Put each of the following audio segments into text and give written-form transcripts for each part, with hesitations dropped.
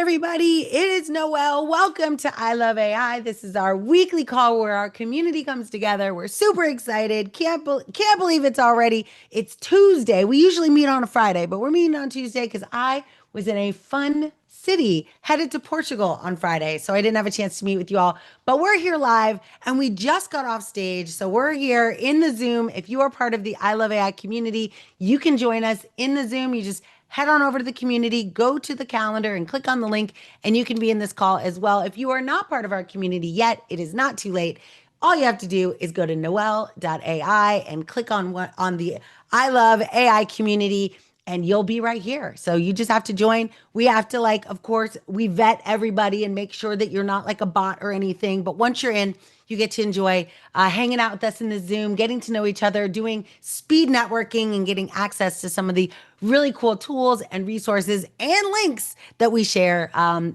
everybody. It is Noelle. Welcome to I Love AI. This is our weekly call where our community comes together. We're super excited. Can't believe it's Tuesday. We usually meet on a Friday, but we're meeting on Tuesday because I was in a fun city headed to Portugal on Friday. So I didn't have a chance to meet with you all, but we're here live and we just got off stage. So we're here in the Zoom. If you are part of the I Love AI community, you can join us in the Zoom. You just head on over to the community, go to the calendar and click on the link, and you can be in this call as well. If you are not part of our community yet, it is not too late. All you have to do is go to noelle.ai and click on the I Love AI community and you'll be right here. So you just have to join. We have to of course, we vet everybody and make sure that you're not like a bot or anything. But once you're in, you get to enjoy hanging out with us in the Zoom, getting to know each other, doing speed networking, and getting access to some of the really cool tools and resources and links that we share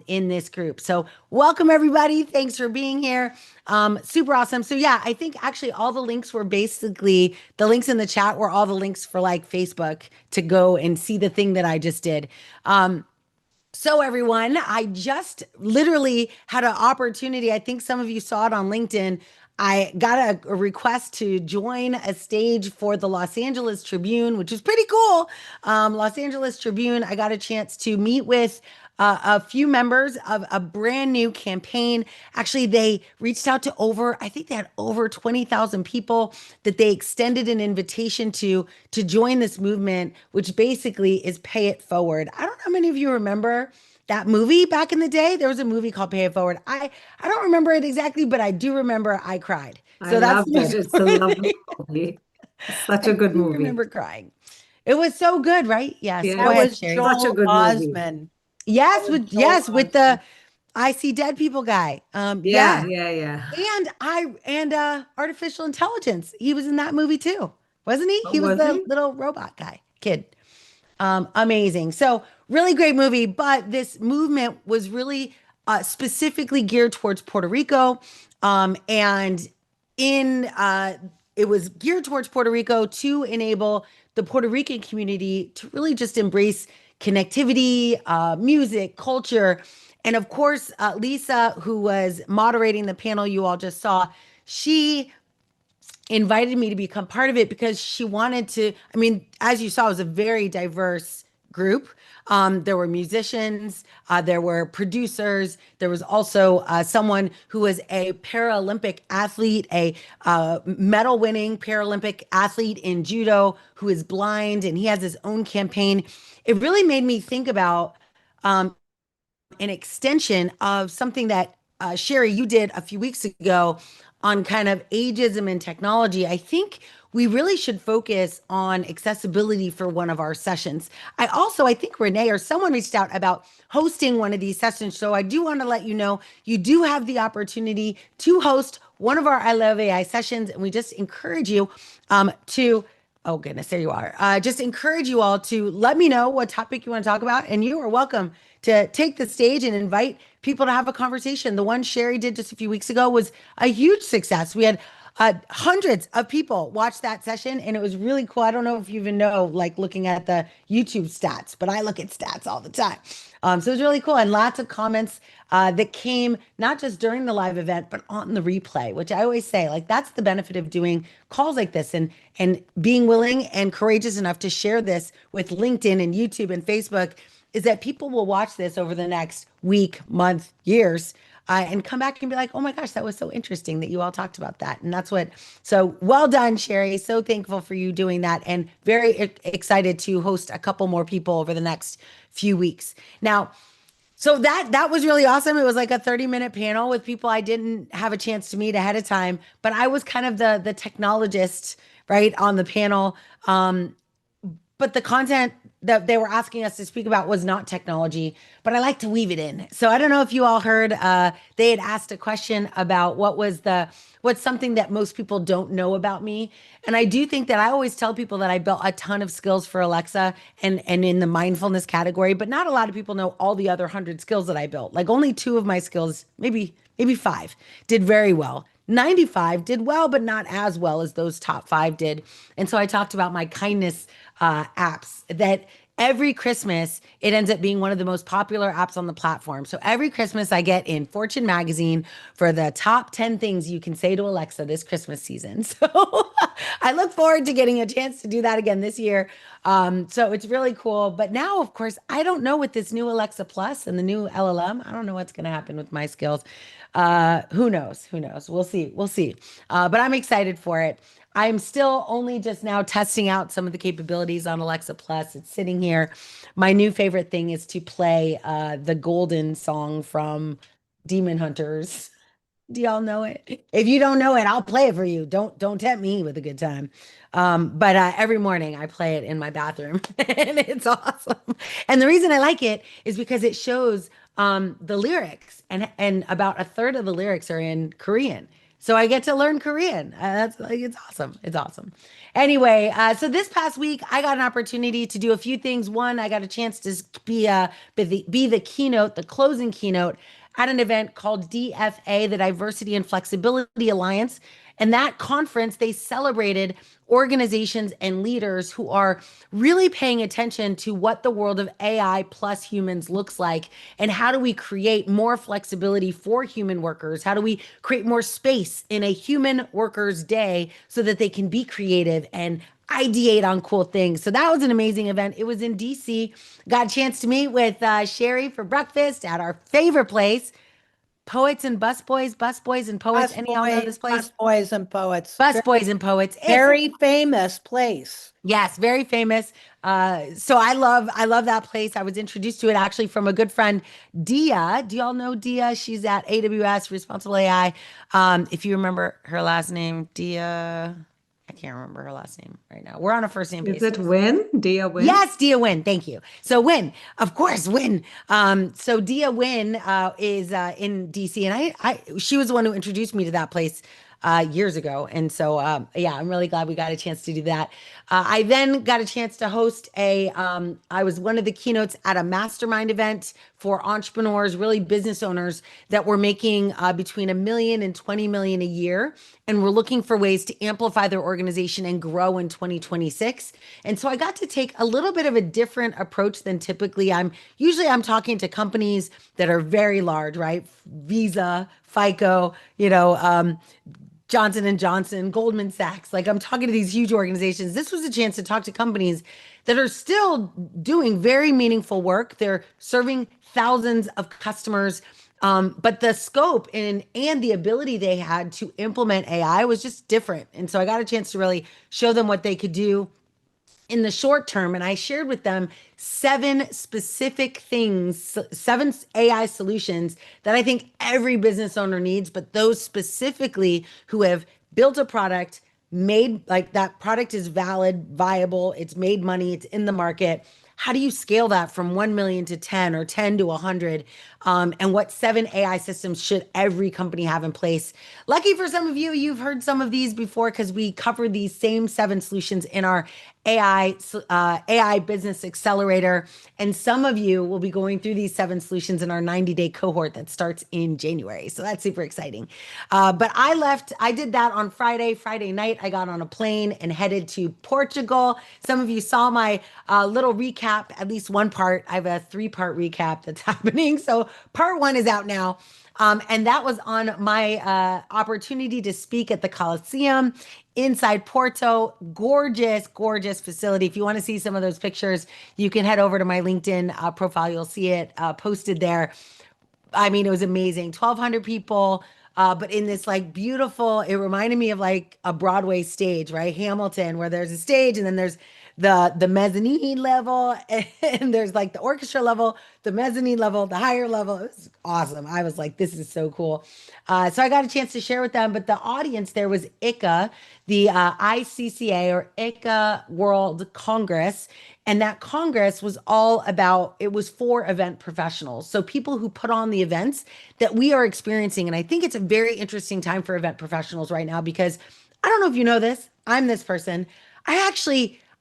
in this group. So welcome everybody. Thanks for being here. Super awesome. So yeah, I think actually all the links were basically the links in the chat were all the links for like Facebook to go and see the thing that I just did. So everyone, I just literally had an opportunity. I think some of you saw it on LinkedIn. I got a request to join a stage for the Los Angeles Tribune, which is pretty cool. Los Angeles Tribune, I got a chance to meet with a few members of a brand new campaign. Actually, they reached out to I think they had over 20,000 people that they extended an invitation to join this movement, which basically is Pay It Forward. I don't know how many of you remember that movie back in the day. There was a movie called Pay It Forward. I don't remember it exactly, but I do remember I cried. I So that's the loved most it. It's a important lovely thing. movie. Such I a good do movie. remember crying. It was so good, right? Yes. Yeah, Go it That ahead, was was Sherry. such a Joel good movie. Osment. That Yes, was with Joel yes, with the Osment. I see dead people guy. Yeah, Yeah. yeah, yeah. And artificial intelligence. He was in that movie too, wasn't he? Oh, He was was the he? little robot guy, kid. Amazing. So really great movie, but this movement was really specifically geared towards Puerto Rico. And in it was geared towards Puerto Rico to enable the Puerto Rican community to really just embrace connectivity, music, culture. And of course, Lisa, who was moderating the panel you all just saw, she invited me to become part of it because she wanted to. I mean, as you saw, it was a very diverse group. There were musicians, there were producers, there was also someone who was a Paralympic athlete, a medal winning Paralympic athlete in judo who is blind, and he has his own campaign. It really made me think about an extension of something that Sherry, you did a few weeks ago on kind of ageism and technology. I think we really should focus on accessibility for one of our sessions. I think Renee or someone reached out about hosting one of these sessions. So I do want to let you know you do have the opportunity to host one of our I Love AI sessions. And we just encourage you to oh goodness, there you are. Just encourage you all to let me know what topic you want to talk about, and you are welcome to take the stage and invite people to have a conversation. The one Sherry did just a few weeks ago was a huge success. We had hundreds of people watch that session, and it was really cool. I don't know if you even know, like looking at the YouTube stats, but I look at stats all the time. So it was really cool, and lots of comments that came not just during the live event, but on the replay, which I always say, like that's the benefit of doing calls like this and being willing and courageous enough to share this with LinkedIn and YouTube and Facebook is that people will watch this over the next week, month, years, and come back and be like, oh my gosh, that was so interesting that you all talked about that. And that's what, so well done, Sherry. So thankful for you doing that and very excited to host a couple more people over the next few weeks. Now, so that was really awesome. It was like a 30-minute panel with people I didn't have a chance to meet ahead of time, but I was kind of the technologist, right, on the panel. But the content that they were asking us to speak about was not technology, but I like to weave it in. So I don't know if you all heard, they had asked a question about what's something that most people don't know about me. And I do think that I always tell people that I built a ton of skills for Alexa and in the mindfulness category, but not a lot of people know all the other 100 skills that I built. Like only two of my skills, maybe five, did very well. 95 did well, but not as well as those top five did. And so I talked about my kindness apps that every Christmas, it ends up being one of the most popular apps on the platform. So every Christmas, I get in Fortune magazine for the top 10 things you can say to Alexa this Christmas season. So I look forward to getting a chance to do that again this year. So it's really cool. But now, of course, I don't know with this new Alexa Plus and the new LLM, I don't know what's going to happen with my skills. Who knows? Who knows? We'll see. We'll see. But I'm excited for it. I'm still only just now testing out some of the capabilities on Alexa Plus. It's sitting here. My new favorite thing is to play the Golden song from Demon Hunters. Do y'all know it? If you don't know it, I'll play it for you. Don't tempt me with a good time. But every morning I play it in my bathroom, and it's awesome. And the reason I like it is because it shows the lyrics, and about a third of the lyrics are in Korean. So I get to learn Korean. That's like it's awesome. It's awesome. Anyway, so this past week I got an opportunity to do a few things. One, I got a chance to be the keynote, the closing keynote at an event called DFA, the Diversity and Flexibility Alliance. And that conference, they celebrated organizations and leaders who are really paying attention to what the world of AI plus humans looks like, and how do we create more flexibility for human workers? How do we create more space in a human worker's day so that they can be creative and ideate on cool things? So that was an amazing event. It was in DC. Got a chance to meet with Sherry for breakfast at our favorite place, Poets and Busboys, Busboys and Poets. Any of y'all know this place? Busboys and Poets. Busboys and Poets. It's Very famous place. Yes, very famous. So I love that place. I was introduced to it actually from a good friend, Dia. Do y'all know Dia? She's at AWS, Responsible AI. If you remember her last name, Dia. I can't remember her last name right now. We're on a first name Is basis. it Win? Dia Win? Yes, Dia Win. Thank you. So Win, of course, Win. So Dia Win is in DC, and she was the one who introduced me to that place years ago. And so yeah, I'm really glad we got a chance to do that. I then got a chance to host I was one of the keynotes at a mastermind event for entrepreneurs, really business owners that were making between 1 million and 20 million a year, and we're looking for ways to amplify their organization and grow in 2026. And so I got to take a little bit of a different approach than typically. I'm talking to companies that are very large, right? Visa, FICO, Johnson and Johnson, Goldman Sachs. Like I'm talking to these huge organizations. This was a chance to talk to companies that are still doing very meaningful work. They're serving thousands of customers. But the scope and the ability they had to implement AI was just different. And so I got a chance to really show them what they could do in the short term. And I shared with them 7 specific things, 7 AI solutions that I think every business owner needs, but those specifically who have built a product, made like that product is valid, viable, it's made money, it's in the market. How do you scale that from 1 million to 10 or 10 to 100? And what 7 AI systems should every company have in place? Lucky for some of you, you've heard some of these before because we covered these same 7 solutions in our AI Business Accelerator. And some of you will be going through these 7 solutions in our 90-day cohort that starts in January. So that's super exciting. But I did that on Friday night. I got on a plane and headed to Portugal. Some of you saw my little recap, at least one part. I have a 3-part recap that's happening. So part 1 is out now. And that was on my opportunity to speak at the Coliseum inside Porto. Gorgeous, gorgeous facility. If you want to see some of those pictures, you can head over to my LinkedIn profile. You'll see it posted there. I mean, it was amazing. 1,200 people, but in this like beautiful, it reminded me of like a Broadway stage, right? Hamilton, where there's a stage and then there's the mezzanine level and there's like the orchestra level, the mezzanine level, the higher level. It was awesome. I was like, this is so cool. So I got a chance to share with them, but the audience there was ICA, the ICCA or ICA World Congress. And that Congress was all about, it was for event professionals. So people who put on the events that we are experiencing. And I think it's a very interesting time for event professionals right now because I don't know if you know this, I'm this person.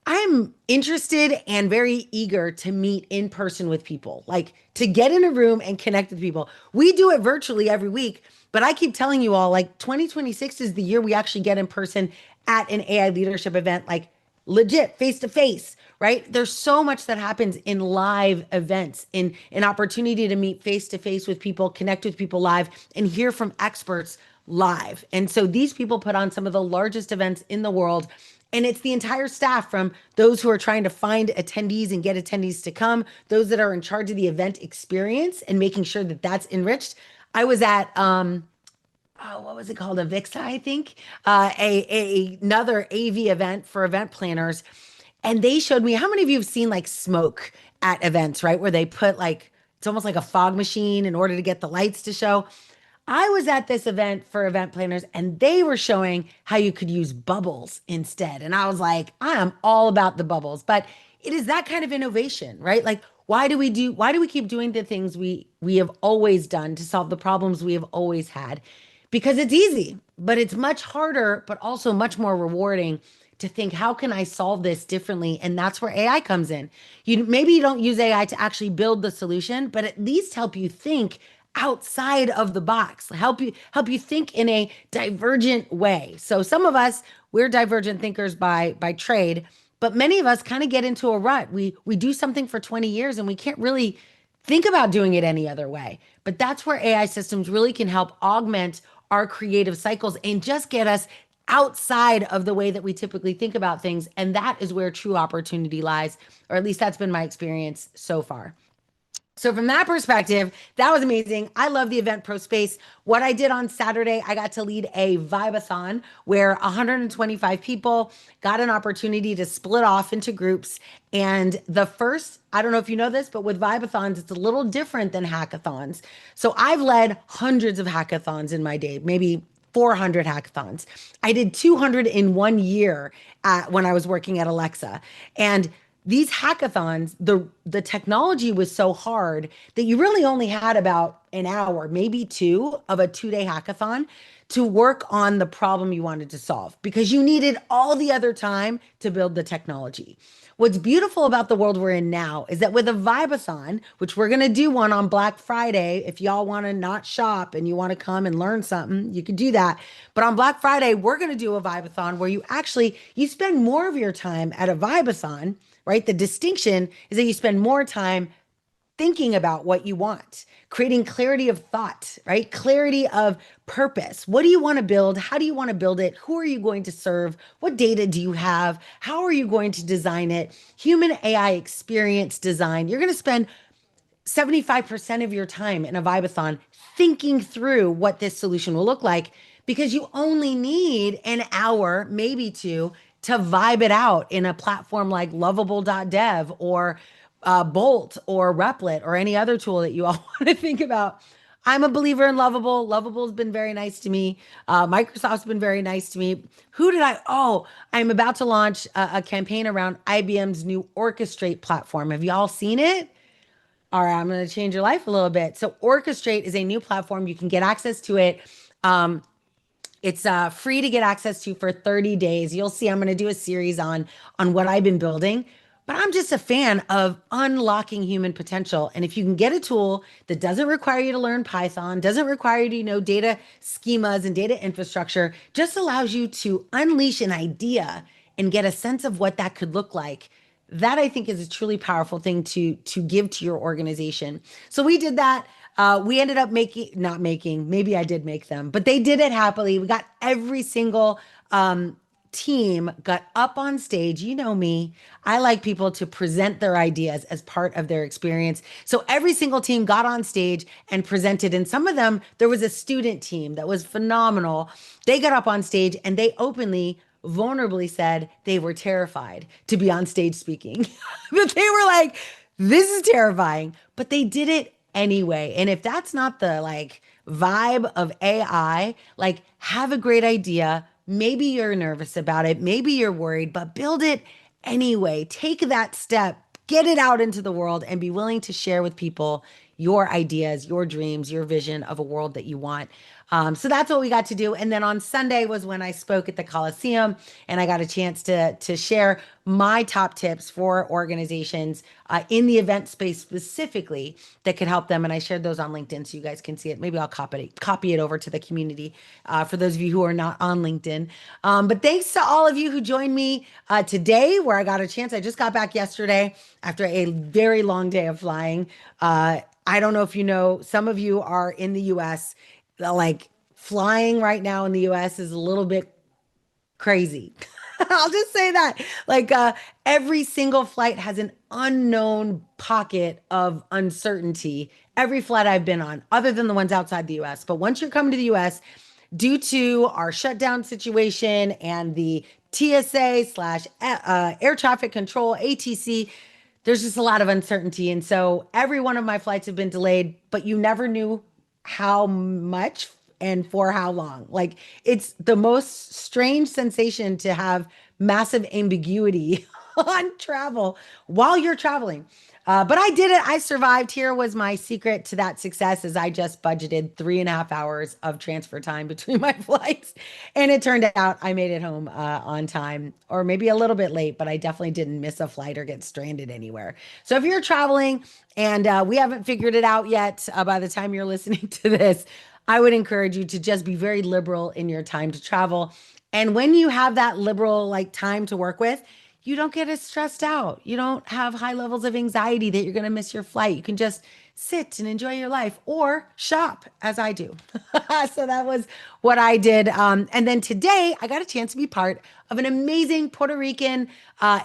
I'm interested and very eager to meet in person with people, like to get in a room and connect with people. We do it virtually every week, but I keep telling you all, like 2026 is the year we actually get in person at an AI leadership event, like legit face to face, right? There's so much that happens in live events, in an opportunity to meet face to face with people, connect with people live, and hear from experts live. And so these people put on some of the largest events in the world. And it's the entire staff, from those who are trying to find attendees and get attendees to come, those that are in charge of the event experience and making sure that that's enriched. I was at oh, what was it called? A VIXA, I think, another AV event for event planners, and they showed me, how many of you have seen like smoke at events, right? Where they put like, it's almost like a fog machine in order to get the lights to show. I was at this event for event planners and they were showing how you could use bubbles instead. And I was like, I am all about the bubbles, but it is that kind of innovation, right? Like, why do we keep doing the things we have always done to solve the problems we have always had? Because it's easy, but it's much harder, but also much more rewarding to think, how can I solve this differently? And that's where AI comes in. Maybe you don't use AI to actually build the solution, but at least help you think outside of the box, help you think in a divergent way. So some of us, we're divergent thinkers by trade, but many of us kind of get into a rut. We do something for 20 years and we can't really think about doing it any other way. But that's where AI systems really can help augment our creative cycles and just get us outside of the way that we typically think about things. And that is where true opportunity lies, or at least that's been my experience so far. So from that perspective, that was amazing. I love the Event Pro space. What I did on Saturday, I got to lead a Vibathon where 125 people got an opportunity to split off into groups. And the first, I don't know if you know this, but with Vibathons, it's a little different than hackathons. So I've led hundreds of hackathons in my day, maybe 400 hackathons. I did 200 in 1 year when I was working at Alexa. And these hackathons, the technology was so hard that you really only had about an hour, maybe two, of a 2 day hackathon to work on the problem you wanted to solve, because you needed all the other time to build the technology. What's beautiful about the world we're in now is that with a Vibathon, which we're going to do one on Black Friday, if y'all want to not shop and you want to come and learn something, you could do that. But on Black Friday, we're going to do a Vibathon where you spend more of your time at a Vibathon, right? The distinction is that you spend more time thinking about what you want, creating clarity of thought, right? Clarity of purpose. What do you want to build? How do you want to build it? Who are you going to serve? What data do you have? How are you going to design it? Human AI experience design. You're going to spend 75% of your time in a Vibathon thinking through what this solution will look like, because you only need an hour, maybe two, to vibe it out in a platform like lovable.dev or Bolt or Replit or any other tool that you all want to think about. I'm a believer in Lovable. Lovable's been very nice to me. Microsoft's been very nice to me. Who did I? Oh, I'm about to launch a campaign around IBM's new Orchestrate platform. Have y'all seen it? All right, I'm going to change your life a little bit. So, Orchestrate is a new platform. You can get access to it. It's free to get access to for 30 days. You'll see I'm going to do a series on what I've been building, but I'm just a fan of unlocking human potential. And if you can get a tool that doesn't require you to learn Python, doesn't require you to know data schemas and data infrastructure, just allows you to unleash an idea and get a sense of what that could look like. That, I think, is a truly powerful thing to give to your organization. So we did that. We ended up not making, maybe I did make them, but they did it happily. We got every single team got up on stage. You know me, I like people to present their ideas as part of their experience. So every single team got on stage and presented. And some of them, there was a student team that was phenomenal. They got up on stage and they openly, vulnerably said they were terrified to be on stage speaking. That they were like, this is terrifying, but they did it anyway. And if that's not the like vibe of AI, like, have a great idea. Maybe you're nervous about it. Maybe you're worried, but build it anyway. Take that step, get it out into the world, and be willing to share with people your ideas, your dreams, your vision of a world that you want. So that's what we got to do. And then on Sunday was when I spoke at the Coliseum, and I got a chance to share my top tips for organizations in the event space specifically that could help them. And I shared those on LinkedIn so you guys can see it. Maybe I'll copy it over to the community for those of you who are not on LinkedIn. But thanks to all of you who joined me today, where I got a chance. I just got back yesterday after a very long day of flying. I don't know if you know, some of you are in the US. Like flying right now in the US is a little bit crazy. I'll just say that. Like every single flight has an unknown pocket of uncertainty. Every flight I've been on, other than the ones outside the US. But once you're coming to the US, due to our shutdown situation and the TSA slash air traffic control, ATC, there's just a lot of uncertainty. And so every one of my flights have been delayed, but you never knew how much and for how long. Like it's the most strange sensation to have massive ambiguity on travel while you're traveling. But I did it. I survived. Here was my secret to that success is I just budgeted 3.5 hours of transfer time between my flights. And it turned out I made it home on time or maybe a little bit late, but I definitely didn't miss a flight or get stranded anywhere. So if you're traveling and we haven't figured it out yet by the time you're listening to this, I would encourage you to just be very liberal in your time to travel. And when you have that liberal like time to work with, you don't get as stressed out. You don't have high levels of anxiety that you're going to miss your flight. You can just sit and enjoy your life or shop as I do. So that was what I did. And then today I got a chance to be part of an amazing Puerto Rican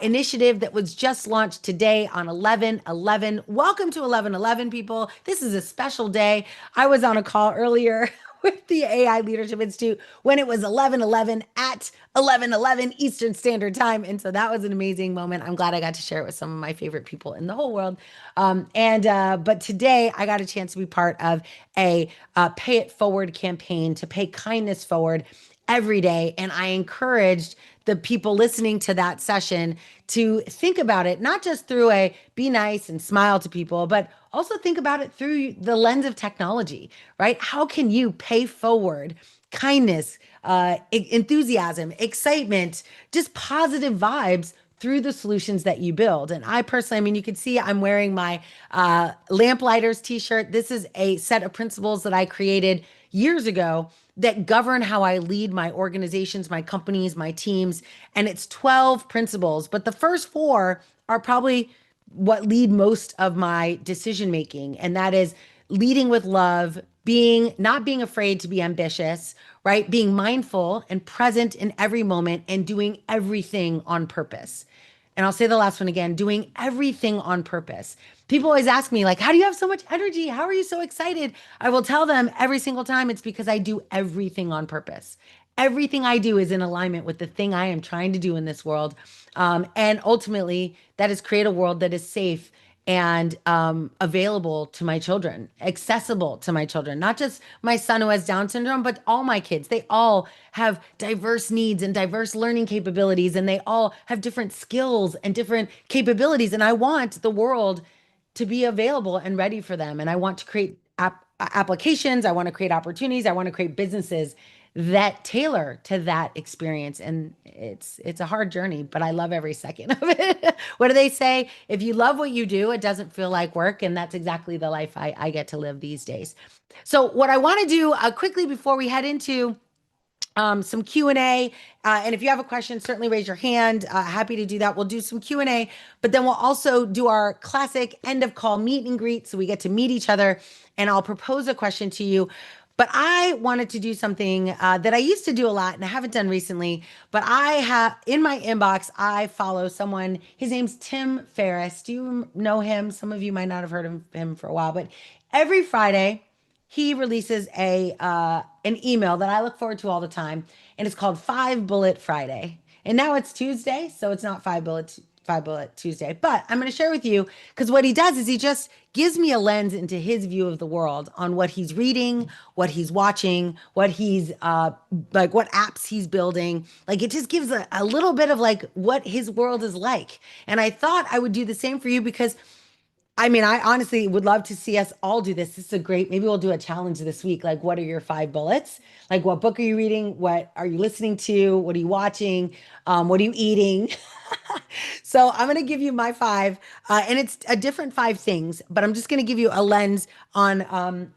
initiative that was just launched today on 11/11. Welcome to 11/11, people. This is a special day. I was on a call earlier with the AI Leadership Institute when it was 11/11 at 11/11 Eastern Standard Time. And so that was an amazing moment. I'm glad I got to share it with some of my favorite people in the whole world. But today I got a chance to be part of a Pay It Forward campaign to pay kindness forward every day. And I encouraged the people listening to that session to think about it, not just through a be nice and smile to people, but also think about it through the lens of technology, right? How can you pay forward kindness, enthusiasm, excitement, just positive vibes through the solutions that you build? And I personally, I mean, you can see I'm wearing my Lamplighters t-shirt. This is a set of principles that I created years ago that govern how I lead my organizations, my companies, my teams. And it's 12 principles, but the first four are probably what lead most of my decision making. And that is leading with love, being not being afraid to be ambitious, right? Being mindful and present in every moment and doing everything on purpose. And I'll say the last one again, doing everything on purpose. People always ask me, like, how do you have so much energy? How are you so excited? I will tell them every single time it's because I do everything on purpose. Everything I do is in alignment with the thing I am trying to do in this world. And ultimately, that is create a world that is safe and available to my children, accessible to my children, not just my son who has Down syndrome, but all my kids. They all have diverse needs and diverse learning capabilities, and they all have different skills and different capabilities. And I want the world to be available and ready for them. And I want to create applications, I want to create opportunities, I want to create businesses that tailor to that experience. And it's a hard journey, but I love every second of it. What do they say? If you love what you do, it doesn't feel like work. And that's exactly the life I get to live these days. So what I want to do quickly before we head into some Q&A. And if you have a question, certainly raise your hand. Happy to do that. We'll do some Q&A, but then we'll also do our classic end of call meet and greet. So we get to meet each other and I'll propose a question to you. But I wanted to do something that I used to do a lot and I haven't done recently. But I have in my inbox, I follow someone. His name's Tim Ferriss. Do you know him? Some of you might not have heard of him for a while, but every Friday, he releases a an email that I look forward to all the time, and it's called Five Bullet Friday. And now it's Tuesday, so it's not Five Bullet Tuesday. But I'm going to share with you because what he does is he just gives me a lens into his view of the world on what he's reading, what he's watching, what he's like, what apps he's building. Like it just gives a little bit of like what his world is like. And I thought I would do the same for you because I mean, I honestly would love to see us all do this. This is a great, maybe we'll do a challenge this week. Like, what are your 5 bullets? Like, what book are you reading? What are you listening to? What are you watching? What are you eating? So I'm going to give you my five, and it's a different 5 things, but I'm just going to give you a lens on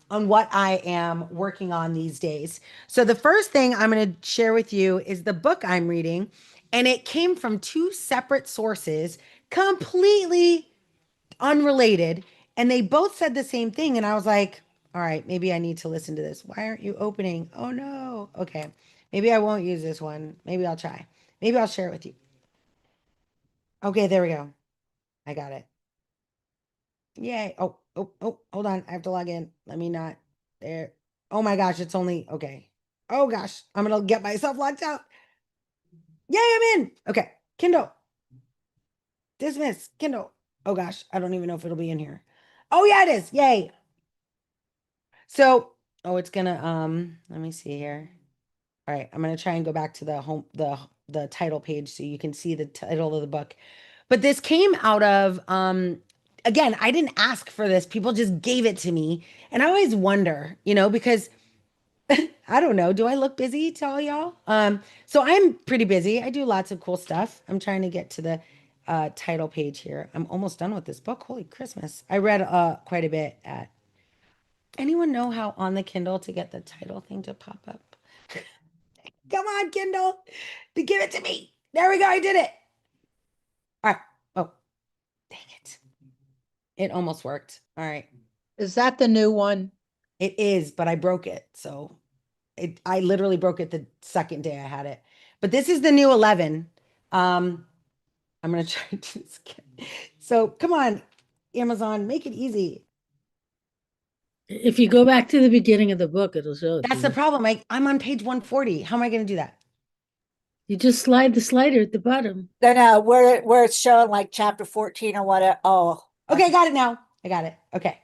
what I am working on these days. So the first thing I'm going to share with you is the book I'm reading, and it came from 2 separate sources, completely unrelated, and they both said the same thing. And I was like, all right, maybe I need to listen to this. Why aren't you opening? Oh no. Okay. Maybe I won't use this one. Maybe I'll try. Maybe I'll share it with you. Okay, there we go. I got it. Yay. Oh, hold on. I have to log in. Let me not. There. Oh my gosh, it's only okay. Oh gosh, I'm gonna get myself locked out. Yay, I'm in. Okay. Kindle. Dismiss. Kindle. Oh gosh, I don't even know if it'll be in here. Oh yeah, it is. Yay. So, oh, it's gonna let me see here. All right, I'm gonna try and go back to the home the title page so you can see the title of the book. But this came out of again, I didn't ask for this. People just gave it to me. And I always wonder, because I don't know, do I look busy to all y'all? So I'm pretty busy. I do lots of cool stuff. I'm trying to get to the title page here. I'm almost done with this book. Holy Christmas. I read quite a bit at anyone know how on the Kindle to get the title thing to pop up? Come on, Kindle. Give it to me. There we go. I did it. All right. Oh, dang it. It almost worked. All right. Is that the new one? It is, but I broke it. So I literally broke it the second day I had it. But this is the new 11. I'm gonna try to skip. So come on, Amazon, make it easy. If you go back to the beginning of the book, it'll show it to That's the you. problem. I'm on page 140. How am I gonna do that? You just slide the slider at the bottom. Then where it's showing like chapter 14 or whatever. Oh, Okay, I got it now. I got it. Okay,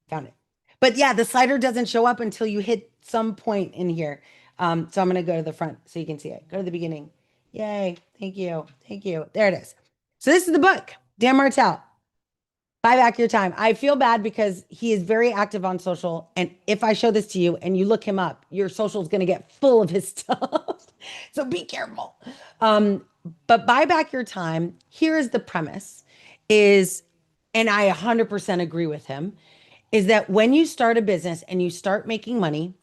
found it. But yeah, the slider doesn't show up until you hit some point in here. So I'm gonna go to the front so you can see it. Go to the beginning. Yay. Thank you. Thank you. There it is. So this is the book, Dan Martell. Buy back your time. I feel bad because he is very active on social. And if I show this to you and you look him up, your social is going to get full of his stuff. So be careful. But buy back your time. Here is the premise is, and I 100% agree with him, is that when you start a business and you start making money,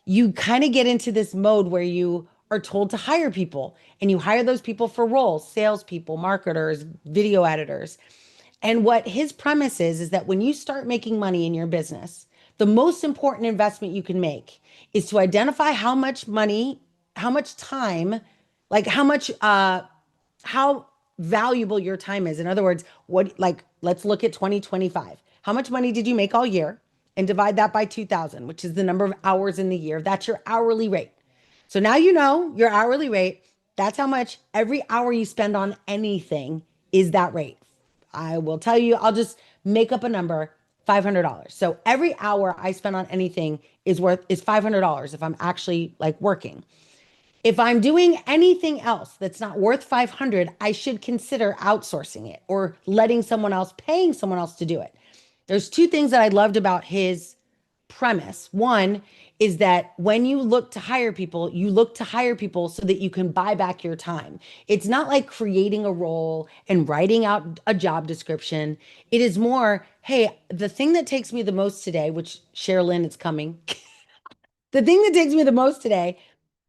you kind of get into this mode where you are told to hire people and you hire those people for roles, salespeople, marketers, video editors. And what his premise is that when you start making money in your business, the most important investment you can make is to identify how much money, how much time, like how valuable your time is. In other words, let's look at 2025. How much money did you make all year? And divide that by 2,000, which is the number of hours in the year. That's your hourly rate. So now you know your hourly rate. That's how much every hour you spend on anything is that rate. I will tell you, I'll just make up a number, $500. So every hour I spend on anything is $500 if I'm actually like working. If I'm doing anything else that's not worth 500, I should consider outsourcing it or letting someone else, paying someone else to do it. There's 2 things that I loved about his premise. One is that when you look to hire people, you look to hire people so that you can buy back your time. It's not like creating a role and writing out a job description. It is more, hey, the thing that takes me the most today, which Sherilyn is coming, the thing that takes me the most today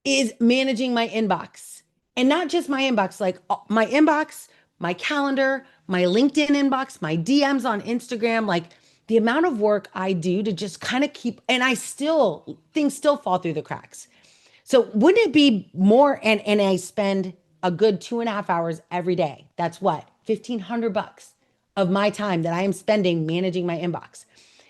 is managing my inbox. And not just my inbox, like my inbox, my calendar, my LinkedIn inbox, my DMs on Instagram, like the amount of work I do to just kind of keep, and things still fall through the cracks. So wouldn't it be more, and I spend a good 2.5 hours every day. That's what, 1,500 bucks of my time that I am spending managing my inbox.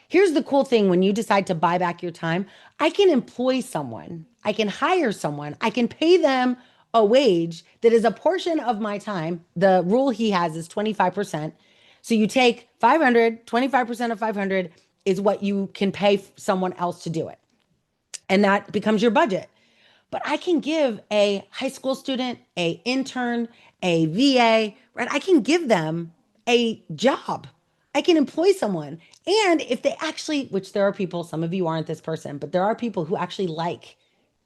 Here's the cool thing when you decide to buy back your time, I can employ someone, I can hire someone, I can pay them a wage that is a portion of my time. The rule he has is 25%. So you take 500, 25% of 500 is what you can pay someone else to do it. And that becomes your budget. But I can give a high school student, a intern, a VA, right? I can give them a job. I can employ someone. And if they actually, which there are people, some of you aren't this person, but there are people who actually like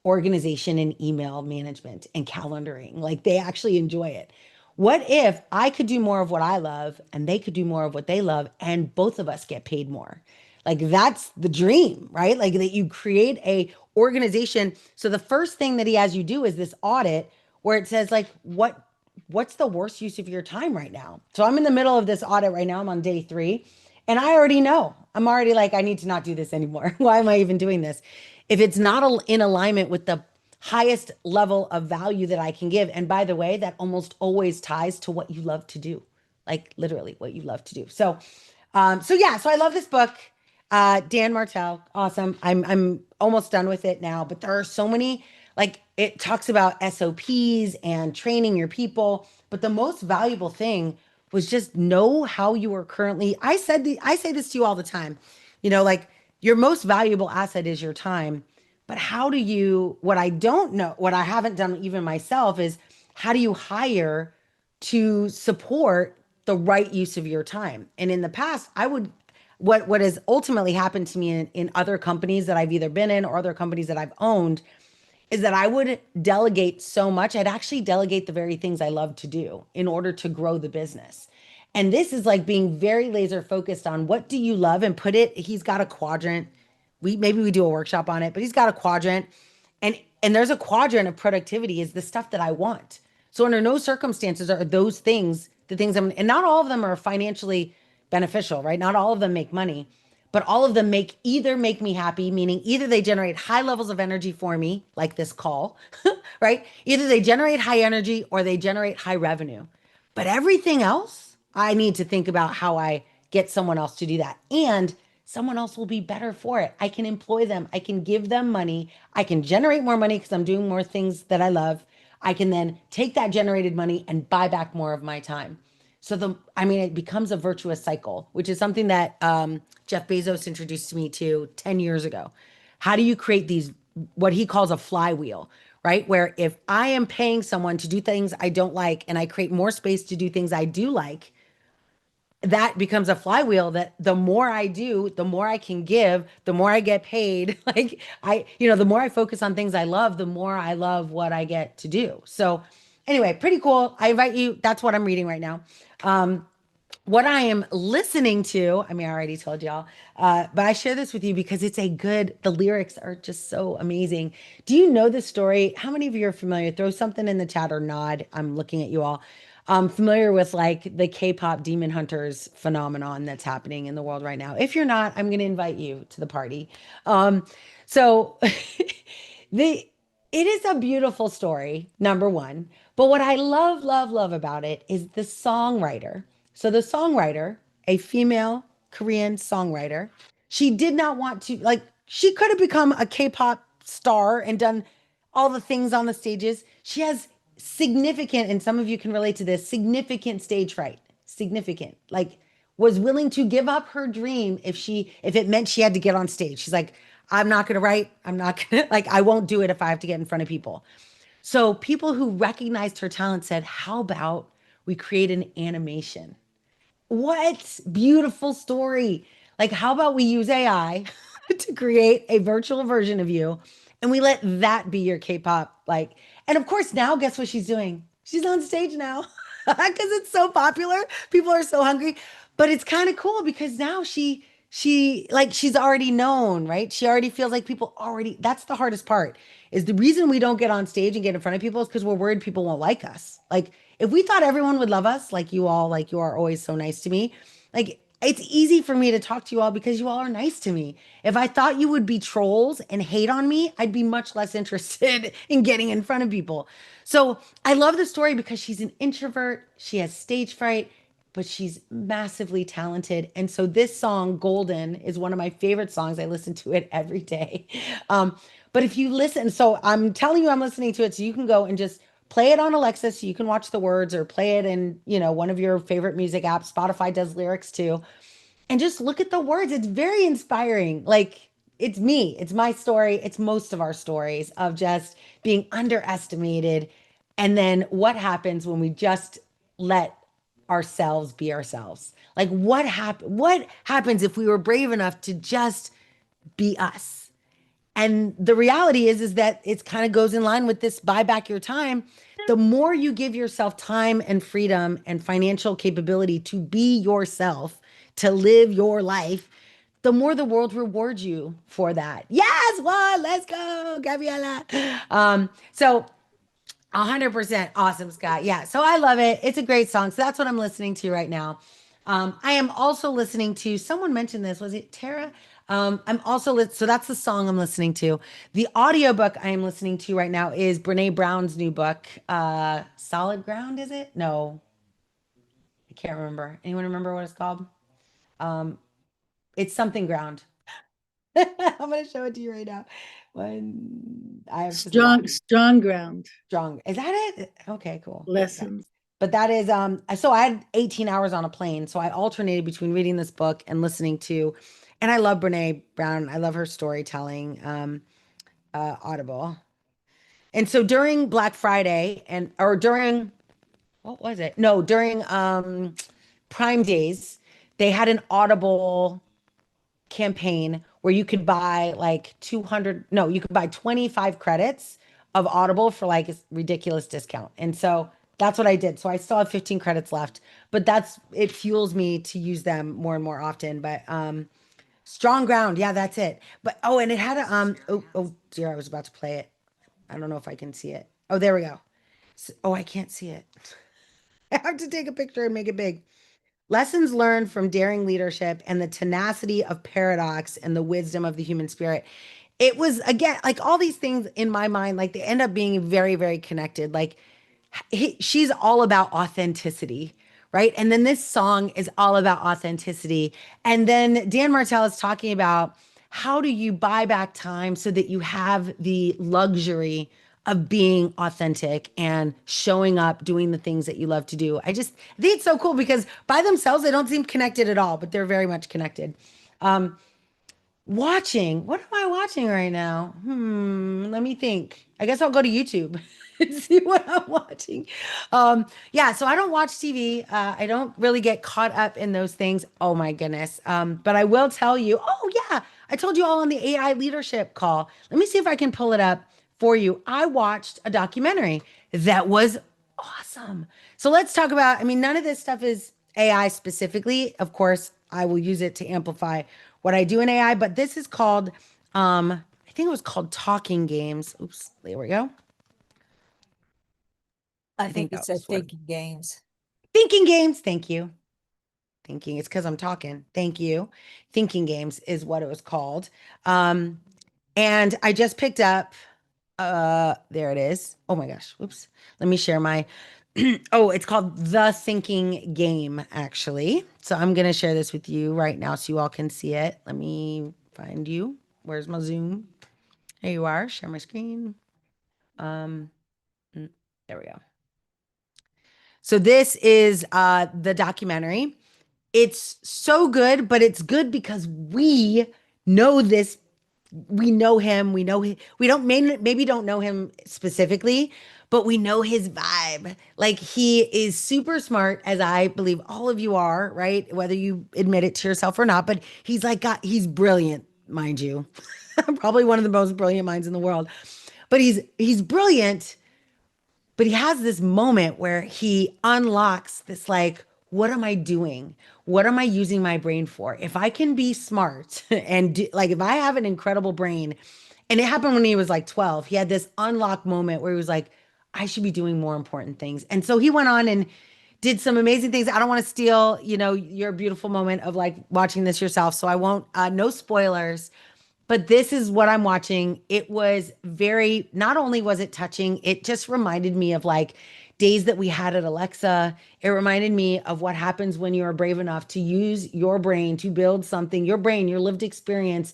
organization and email management and calendaring. Like they actually enjoy it. What if I could do more of what I love and they could do more of what they love and both of us get paid more? Like that's the dream, right? Like that you create a organization. So the first thing that he has you do is this audit where it says like what's the worst use of your time right now? So I'm in the middle of this audit right now. I'm on day 3 and I already know. I'm already like I need to not do this anymore. Why am I even doing this? If it's not in alignment with the highest level of value that I can give. And by the way, that almost always ties to what you love to do, like literally what you love to do. So I love this book. Dan Martell, awesome. I'm almost done with it now, but there are so many, like it talks about SOPs and training your people. But the most valuable thing was just know how you are currently. I say this to you all the time, like your most valuable asset is your time. But how do you, what I don't know, what I haven't done even myself is how do you hire to support the right use of your time? And in the past, what has ultimately happened to me in other companies that I've either been in or other companies that I've owned is that I would delegate so much. I'd actually delegate the very things I love to do in order to grow the business. And this is like being very laser focused on what do you love and put it. He's got a quadrant. We do a workshop on it, but he's got a quadrant. And there's a quadrant of productivity is the stuff that I want. So under no circumstances are those things the things and not all of them are financially beneficial, right? Not all of them make money, but all of them make me happy, meaning either they generate high levels of energy for me, like this call, right? Either they generate high energy or they generate high revenue. But everything else, I need to think about how I get someone else to do that. And someone else will be better for it. I can employ them. I can give them money. I can generate more money because I'm doing more things that I love. I can then take that generated money and buy back more of my time. It becomes a virtuous cycle, which is something that Jeff Bezos introduced me to 10 years ago. How do you create these, what he calls a flywheel, right? Where if I am paying someone to do things I don't like and I create more space to do things I do like, that becomes a flywheel that the more I do, the more I can give, the more I get paid. The more I focus on things I love, the more I love what I get to do. So, anyway, pretty cool. I invite you. That's what I'm reading right now. Um, what I am listening to, I already told y'all, but I share this with you because the lyrics are just so amazing. Do you know this story? How many of you are familiar? Throw something in the chat or nod. I'm looking at you all. Familiar with like the K-pop Demon Hunters phenomenon that's happening in the world right now. If you're not, I'm going to invite you to the party. So the it is a beautiful story, number one. But what I love, love, love about it is the songwriter. So the songwriter, a female Korean songwriter, she did not want to, like, she could have become a K-pop star and done all the things on the stages. She has significant, and some of you can relate to this, significant stage fright. Significant. Like, was willing to give up her dream if it meant she had to get on stage. She's like, I'm not gonna write. I'm not gonna like I won't do it if I have to get in front of people. So people who recognized her talent said, how about we create an animation? What beautiful story. Like, how about we use AI to create a virtual version of you and we let that be your K-pop? And of course, now guess what she's doing? She's on stage now because it's so popular. People are so hungry. But it's kind of cool because now she's already known, right? She already feels like people already, that's the hardest part is the reason we don't get on stage and get in front of people is because we're worried people won't like us. Like if we thought everyone would love us, like you are always so nice to me, like it's easy for me to talk to you all because you all are nice to me. If I thought you would be trolls and hate on me, I'd be much less interested in getting in front of people. So I love the story because she's an introvert. She has stage fright, but she's massively talented. And so this song, Golden, is one of my favorite songs. I listen to it every day. Um, but if you listen, so I'm telling you, I'm listening to it so you can go and just play it on Alexa so you can watch the words or play it in, one of your favorite music apps. Spotify does lyrics too. And just look at the words. It's very inspiring. Like it's me, it's my story, it's most of our stories of just being underestimated. And then what happens when we just let ourselves be ourselves. Like what happens if we were brave enough to just be us? And the reality is that it's kind of goes in line with this buy back your time. The more you give yourself time and freedom and financial capability to be yourself, to live your life, the more the world rewards you for that. Yes, one, let's go, Gabriela. So 100% awesome, Scott. Yeah, so I love it. It's a great song. So that's what I'm listening to right now. I am also listening to someone mentioned this. Was it Tara? I'm also so that's the song I'm listening to. The audiobook I am listening to right now is Brene Brown's new book. Solid Ground, is it? No, I can't remember. Anyone remember what it's called? Um, it's something ground. I'm gonna show it to you right now. When I have just Strong ground strong. Is that it? Okay, cool. Yeah. lessons. But that is so I had 18 hours on a plane. So I alternated between reading this book and listening to, and I love Brene Brown. I love her storytelling, Audible. And so during Black Friday or during what was it? No, during Prime Days, they had an Audible campaign where you could buy like 200, no, you could buy 25 credits of Audible for like a ridiculous discount. And so that's what I did. So I still have 15 credits left, but it fuels me to use them more and more often. But Strong Ground, yeah, that's it. But oh, and it had a oh dear, I was about to play it. I don't know if I can see it. Oh, there we go. Oh, I can't see it. I have to take a picture and make it big. Lessons learned from daring leadership and the tenacity of paradox and the wisdom of the human spirit. It was again like all these things in my mind, like they end up being very, very connected. Like she's all about authenticity, right? And then this song is all about authenticity. And then Dan Martell is talking about how do you buy back time so that you have the luxury of being authentic and showing up, doing the things that you love to do. I think it's so cool because by themselves, they don't seem connected at all, but they're very much connected. Um, Watching. What am I watching right now? Let me think. I guess I'll go to YouTube and see what I'm watching. Yeah, so I don't watch TV. I don't really get caught up in those things. Oh my goodness. But I will tell you, oh yeah, I told you all on the AI leadership call. Let me see if I can pull it up for you. I watched a documentary that was awesome. So let's talk about, I mean, none of this stuff is AI specifically. Of course, I will use it to amplify what I do in AI, but this is called, I think it was called Talking Games. Oops, there we go. I I think think it that said was what thinking games. Thinking Games. Thank you. Thinking. It's because I'm talking. Thank you. Thinking Games is what it was called. Um, and I just picked up, there it is. Oh my gosh. Whoops. Let me share my, oh, it's called The Thinking Game, actually. So I'm going to share this with you right now so you all can see it. Let me find you. Where's my Zoom? Here you are. Share my screen. Um, there we go. So this is the documentary. It's so good, but it's good because we know this. We know him. We don't maybe don't know him specifically, but we know his vibe. Like he is super smart, as I believe all of you are, right? Whether you admit it to yourself or not, but he's brilliant, mind you. Probably one of the most brilliant minds in the world. But he's brilliant, but he has this moment where he unlocks this like, what am I doing? What am I using my brain for? If I can be smart and like if I have an incredible brain, and it happened when he was like 12, he had this unlock moment where he was like, I should be doing more important things. And so he went on and did some amazing things. I don't want to steal, your beautiful moment of like watching this yourself. So I won't, no spoilers, but this is what I'm watching. It was not only was it touching, it just reminded me of like days that we had at Alexa. It reminded me of what happens when you are brave enough to use your brain to build something, your brain, your lived experience,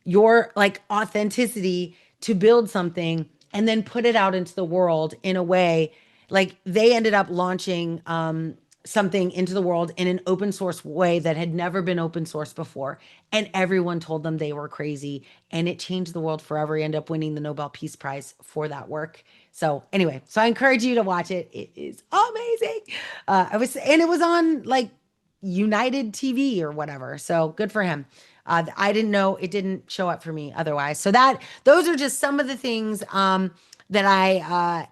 your like authenticity to build something and then put it out into the world in a way like they ended up launching something into the world in an open source way that had never been open source before. And everyone told them they were crazy. And it changed the world forever. He ended up winning the Nobel Peace Prize for that work. So anyway, so I encourage you to watch it. It is amazing. And it was on like United TV or whatever. So good for him. I didn't know, it didn't show up for me otherwise. So those are just some of the things that I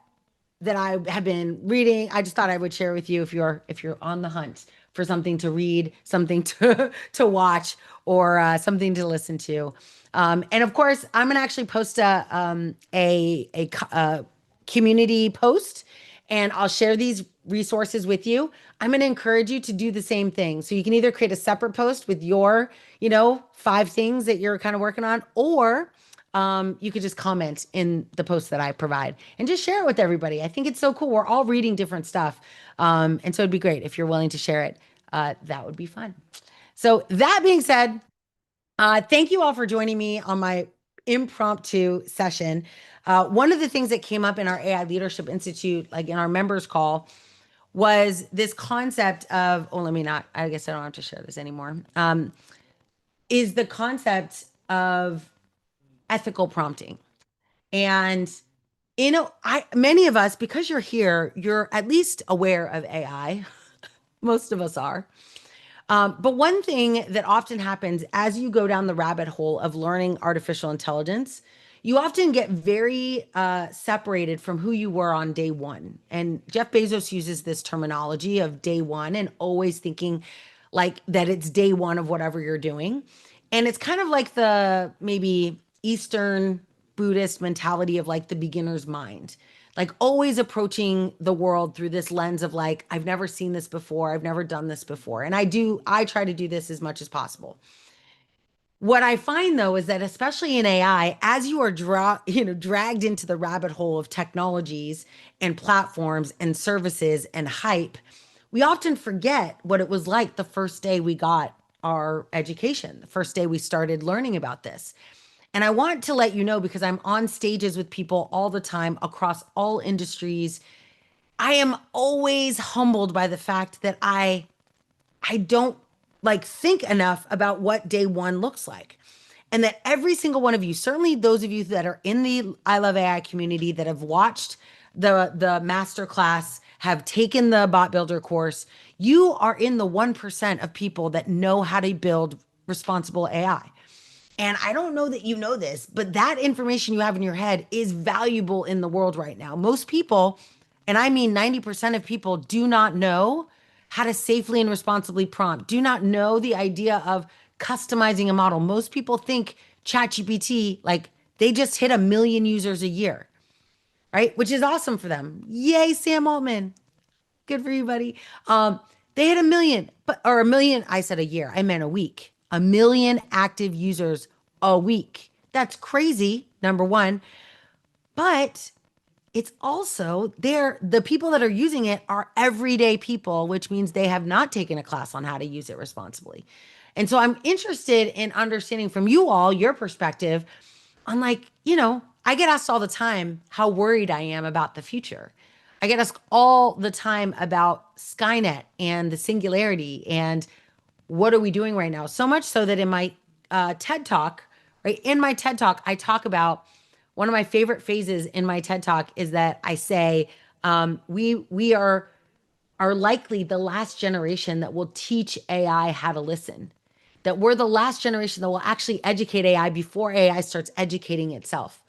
have been reading. I just thought I would share with you if you're on the hunt for something to read, something to watch, or something to listen to. And of course, I'm gonna actually post a community post, and I'll share these resources with you. I'm going to encourage you to do the same thing. So you can either create a separate post with your, 5 things that you're kind of working on, or you could just comment in the post that I provide and just share it with everybody. I think it's so cool. We're all reading different stuff. And so it'd be great if you're willing to share it. That would be fun. So that being said, thank you all for joining me on my impromptu session. One of the things that came up in our AI Leadership Institute, like in our members call, was this concept of, oh, let me not, I guess I don't have to share this anymore, is the concept of ethical prompting. And, many of us, because you're here, you're at least aware of AI. Most of us are. But one thing that often happens as you go down the rabbit hole of learning artificial intelligence, you often get very separated from who you were on day one. And Jeff Bezos uses this terminology of day one and always thinking like that it's day one of whatever you're doing. And it's kind of like the maybe Eastern Buddhist mentality of like the beginner's mind, like always approaching the world through this lens of like, I've never seen this before. I've never done this before. And I try to do this as much as possible. What I find though is that especially in AI, as you are dragged into the rabbit hole of technologies and platforms and services and hype, we often forget what it was like the first day we got our education, the first day we started learning about this. And I want to let you know, because I'm on stages with people all the time across all industries, I am always humbled by the fact that I don't like think enough about what day one looks like. And that every single one of you, certainly those of you that are in the I Love AI community that have watched the master class, have taken the bot builder course, you are in the 1% of people that know how to build responsible AI. And I don't know that you know this, but that information you have in your head is valuable in the world right now. Most people, and I mean 90% of people, do not know how to safely and responsibly prompt, do not know the idea of customizing a model. Most people think ChatGPT, like they just hit 1 million users a year, right? Which is awesome for them. Yay, Sam Altman. Good for you, buddy. They hit 1 million, or 1 million, I said a year, I meant a week. 1 million active users a week. That's crazy, number one. But it's also the people that are using it are everyday people, which means they have not taken a class on how to use it responsibly. And so I'm interested in understanding from you all your perspective on like, I get asked all the time how worried I am about the future. I get asked all the time about Skynet and the singularity and what are we doing right now? So much so that in my TED Talk, right? In my TED Talk, I talk about one of my favorite phases in my TED Talk is that I say we are likely the last generation that will teach AI how to listen. That we're the last generation that will actually educate AI before AI starts educating itself,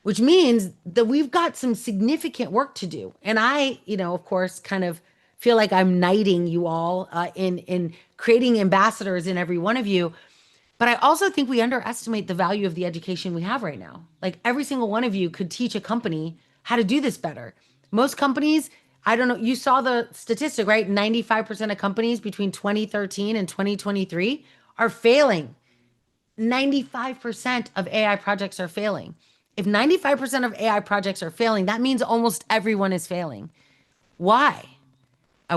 which means that we've got some significant work to do. And I, of course, kind of feel like I'm knighting you all in creating ambassadors in every one of you. But I also think we underestimate the value of the education we have right now. Like every single one of you could teach a company how to do this better. Most companies, I don't know, you saw the statistic, right? 95% of companies between 2013 and 2023 are failing. 95% of AI projects are failing. If 95% of AI projects are failing, that means almost everyone is failing. Why?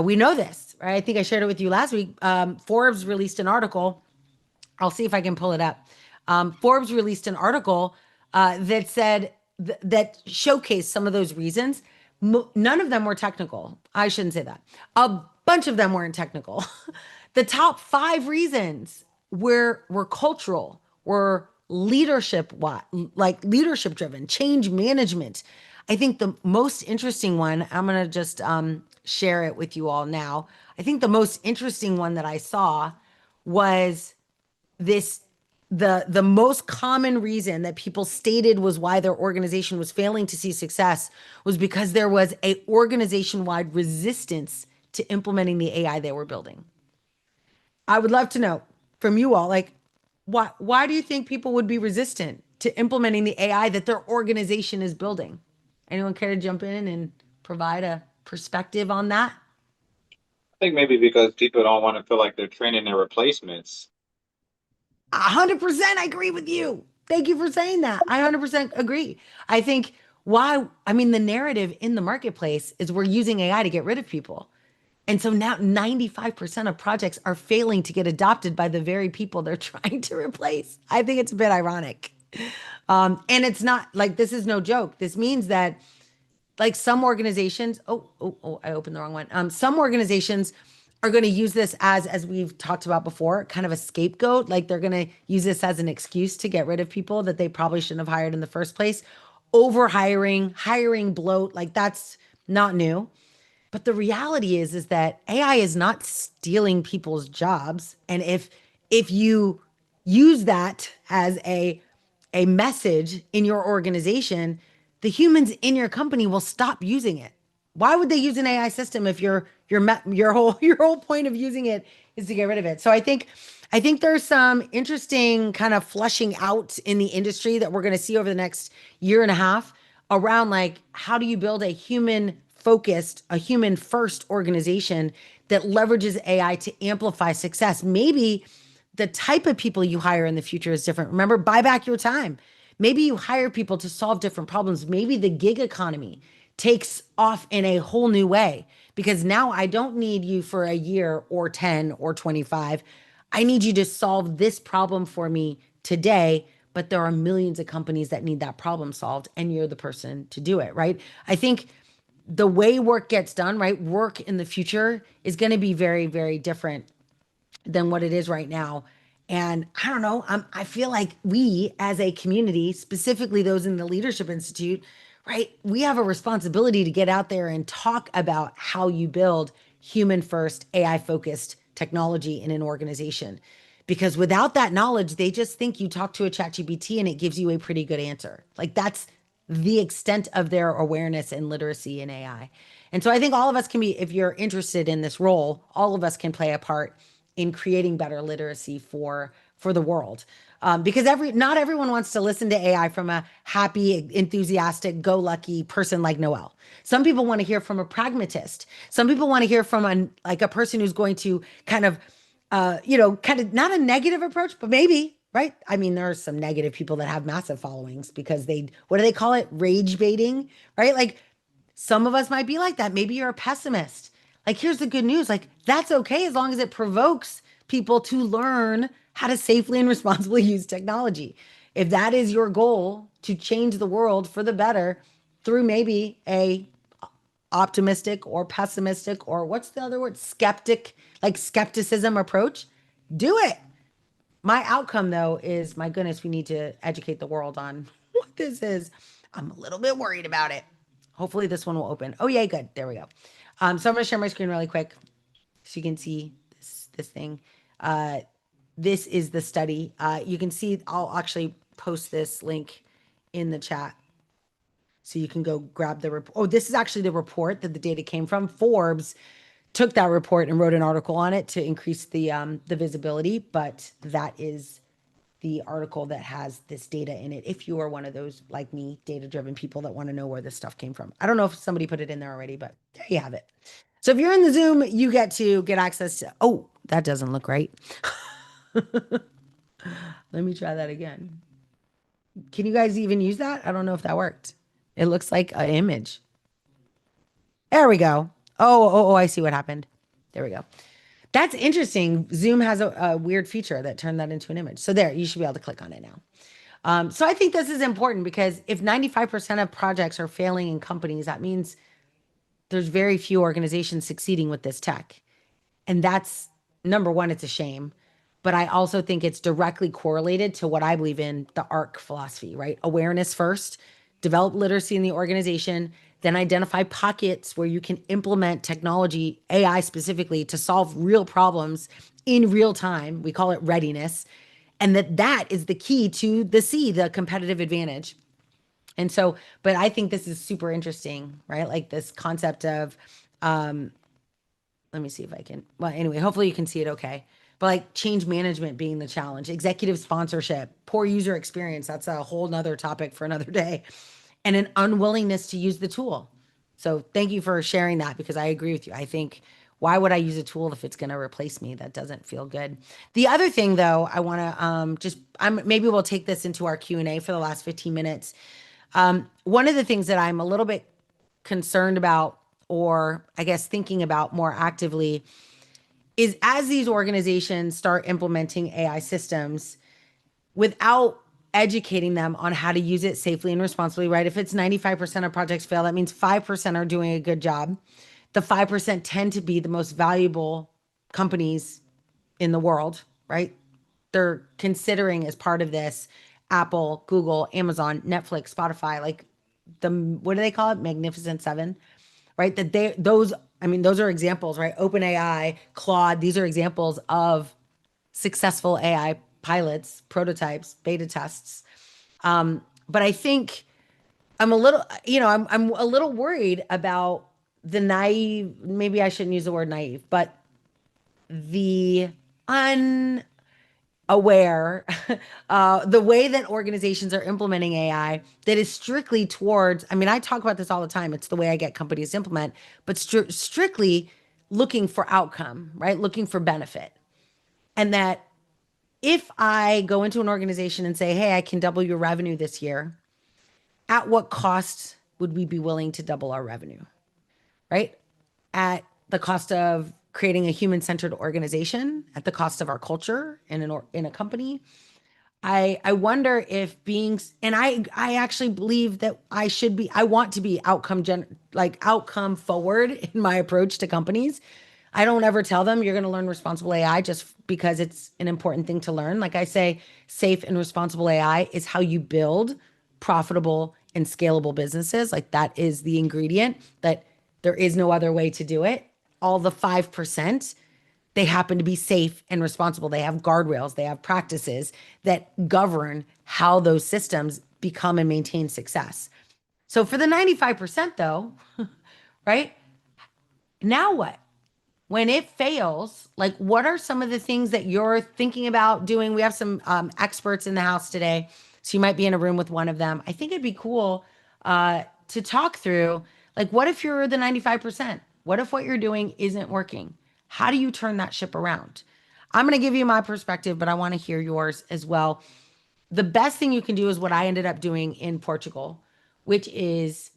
We know this, right? I think I shared it with you last week. Forbes released an article. I'll see if I can pull it up. Forbes released an article that said that showcased some of those reasons. None of them were technical. I shouldn't say that. A bunch of them weren't technical. The top five reasons were cultural, were leadership, what like leadership driven, change management. I think the most interesting one, I'm gonna just share it with you all now. I think the most interesting one that I saw was this the most common reason that people stated was why their organization was failing to see success was because there was a organization-wide resistance to implementing the AI they were building. I would love to know from you all, like, why do you think people would be resistant to implementing the AI that their organization is building? Anyone care to jump in and provide a perspective on that? I think maybe because people don't want to feel like they're training their replacements. 100% I agree with you. Thank you for saying that. I 100% agree. I think I mean, the narrative in the marketplace is we're using AI to get rid of people. And so now 95% of projects are failing to get adopted by the very people they're trying to replace. I think it's a bit ironic. And it's not like this is no joke. This means that like some organizations, I opened the wrong one. Some organizations are going to use this as we've talked about before, kind of a scapegoat. Like they're going to use this as an excuse to get rid of people that they probably shouldn't have hired in the first place. Over hiring bloat, like that's not new. But the reality is that AI is not stealing people's jobs. And if you use that as a message in your organization, the humans in your company will stop using it. Why would they use an AI system if your whole point of using it is to get rid of it? So I think there's some interesting kind of flushing out in the industry that we're going to see over the next year and a half around like how do you build a human focused, a human first organization that leverages AI to amplify success. Maybe the type of people you hire in the future is different. Remember, buy back your time. Maybe you hire people to solve different problems. Maybe the gig economy takes off in a whole new way because now I don't need you for a year or 10 or 25. I need you to solve this problem for me today, but there are millions of companies that need that problem solved and you're the person to do it, right? I think the way work gets done, right? Work in the future is going to be very, very different than what it is right now. And I don't know, I feel like we as a community, specifically those in the Leadership Institute, right? We have a responsibility to get out there and talk about how you build human first, AI focused technology in an organization. Because without that knowledge, they just think you talk to a chat GPT and it gives you a pretty good answer. Like that's the extent of their awareness and literacy in AI. And so I think all of us can be, if you're interested in this role, all of us can play a part in creating better literacy for the world. Because not everyone wants to listen to AI from a happy, enthusiastic, go lucky person like Noelle. Some people want to hear from a pragmatist. Some people want to hear from a person who's going to kind of kind of not a negative approach, but maybe, right? I mean, there are some negative people that have massive followings because what do they call it? Rage baiting, right? Like some of us might be like that. Maybe you're a pessimist. Like, here's the good news. Like, that's okay as long as it provokes people to learn how to safely and responsibly use technology. If that is your goal to change the world for the better through maybe a optimistic or pessimistic or what's the other word? Skepticism approach, do it. My outcome though is my goodness, we need to educate the world on what this is. I'm a little bit worried about it. Hopefully this one will open. Oh, yay, good. There we go. So I'm going to share my screen really quick so you can see this thing. This is the study. You can see, I'll actually post this link in the chat so you can go grab the report. Oh, this is actually the report that the data came from. Forbes took that report and wrote an article on it to increase the visibility, but that is the article that has this data in it. If you are one of those like me, data-driven people that want to know where this stuff came from. I don't know if somebody put it in there already, but there you have it. So if you're in the Zoom, you get to get access to, oh, that doesn't look right. Let me try that again. Can you guys even use that? I don't know if that worked. It looks like an image. There we go. Oh, I see what happened. There we go. That's interesting. Zoom has a weird feature that turned that into an image. So there, you should be able to click on it now. So I think this is important because if 95% of projects are failing in companies, that means there's very few organizations succeeding with this tech. And that's number one, it's a shame. But I also think it's directly correlated to what I believe in, the ARC philosophy, right? Awareness first, develop literacy in the organization, then identify pockets where you can implement technology, AI specifically, to solve real problems in real time. We call it readiness. And that is the key to the C, the competitive advantage. And so, but I think this is super interesting, right? Like this concept of, let me see if I can. Well, anyway, hopefully you can see it okay. But like change management being the challenge, executive sponsorship, poor user experience. That's a whole nother topic for another day. And an unwillingness to use the tool. So thank you for sharing that because I agree with you. I think why would I use a tool if it's going to replace me? That doesn't feel good. The other thing though, I want to maybe we'll take this into our Q&A for the last 15 minutes. One of the things that I'm a little bit concerned about, or I guess thinking about more actively, is as these organizations start implementing AI systems without educating them on how to use it safely and responsibly, right? If it's 95% of projects fail, that means 5% are doing a good job. The 5% tend to be the most valuable companies in the world, right? They're considering as part of this Apple, Google, Amazon, Netflix, Spotify, like what do they call it? Magnificent Seven, right? Those are examples, right? OpenAI, Claude, these are examples of successful AI pilots, prototypes, beta tests. But I think I'm a little, I'm a little worried about the naive, maybe I shouldn't use the word naive, but the unaware, the way that organizations are implementing AI that is strictly towards, I mean, I talk about this all the time. It's the way I get companies to implement, but strictly looking for outcome, right? Looking for benefit. And that if I go into an organization and say, hey, I can double your revenue this year, at what cost would we be willing to double our revenue, right? At the cost of creating a human-centered organization, at the cost of our culture in a company. I wonder if and I actually believe that I want to be outcome forward in my approach to companies. I don't ever tell them you're going to learn responsible AI just because it's an important thing to learn. Like I say, safe and responsible AI is how you build profitable and scalable businesses. Like that is the ingredient, that there is no other way to do it. All the 5%, they happen to be safe and responsible. They have guardrails, they have practices that govern how those systems become and maintain success. So for the 95% though, right? Now what? When it fails, like what are some of the things that you're thinking about doing? We have some experts in the house today, so you might be in a room with one of them. I think it'd be cool to talk through, like, what if you're the 95%? What if what you're doing isn't working? How do you turn that ship around? I'm going to give you my perspective, but I want to hear yours as well. The best thing you can do is what I ended up doing in Portugal, which is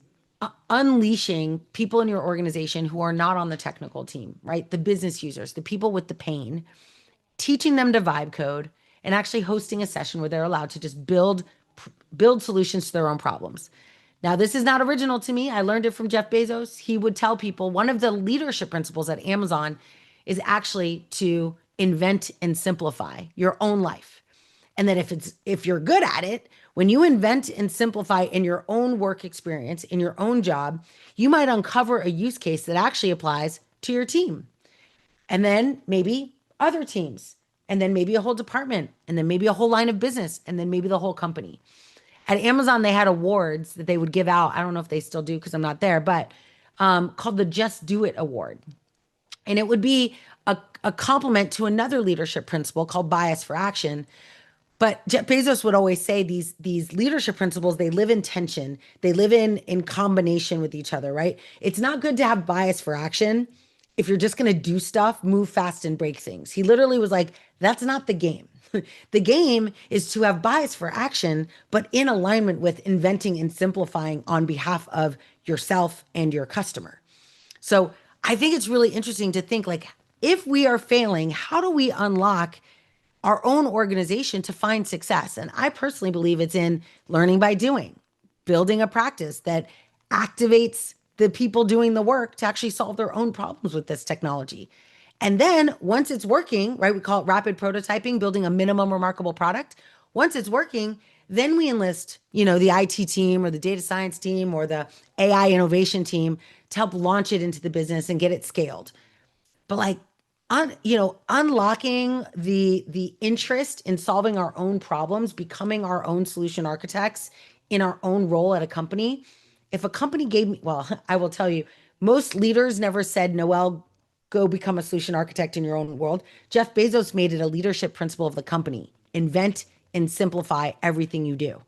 unleashing people in your organization who are not on the technical team, right? The business users, the people with the pain, teaching them to vibe code and actually hosting a session where they're allowed to just build solutions to their own problems. Now, this is not original to me. I learned it from Jeff Bezos. He would tell people one of the leadership principles at Amazon is actually to invent and simplify your own life. And that if you're good at it, when you invent and simplify in your own work experience, in your own job, you might uncover a use case that actually applies to your team. And then maybe other teams, and then maybe a whole department, and then maybe a whole line of business, and then maybe the whole company. At Amazon, they had awards that they would give out. I don't know if they still do because I'm not there, but called the Just Do It Award. And it would be a compliment to another leadership principle called bias for action. But Jeff Bezos would always say these leadership principles, they live in tension. They live in combination with each other, right? It's not good to have bias for action if you're just going to do stuff, move fast and break things. He literally was like, that's not the game. The game is to have bias for action, but in alignment with inventing and simplifying on behalf of yourself and your customer. So I think it's really interesting to think, like, if we are failing, how do we unlock our own organization to find success? And I personally believe it's in learning by doing, building a practice that activates the people doing the work to actually solve their own problems with this technology. And then once it's working, right, we call it rapid prototyping, building a minimum remarkable product. Once it's working, then we enlist, the IT team or the data science team or the AI innovation team to help launch it into the business and get it scaled. But like unlocking the interest in solving our own problems, becoming our own solution architects in our own role at a company. If a company gave me, well, I will tell you, most leaders never said, Noelle, go become a solution architect in your own world. Jeff Bezos made it a leadership principle of the company: invent and simplify everything you do.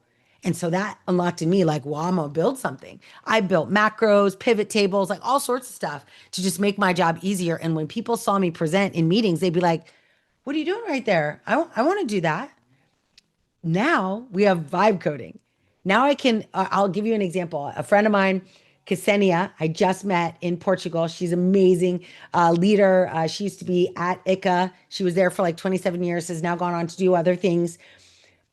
And so that unlocked in me, like, well, I'm gonna build something. I built macros, pivot tables, like all sorts of stuff to just make my job easier. And when people saw me present in meetings, they'd be like, what are you doing right there? I want to do that. Now we have vibe coding. Now I'll give you an example. A friend of mine, Ksenia, I just met in Portugal. She's amazing leader. She used to be at ICA. She was there for like 27 years, has now gone on to do other things.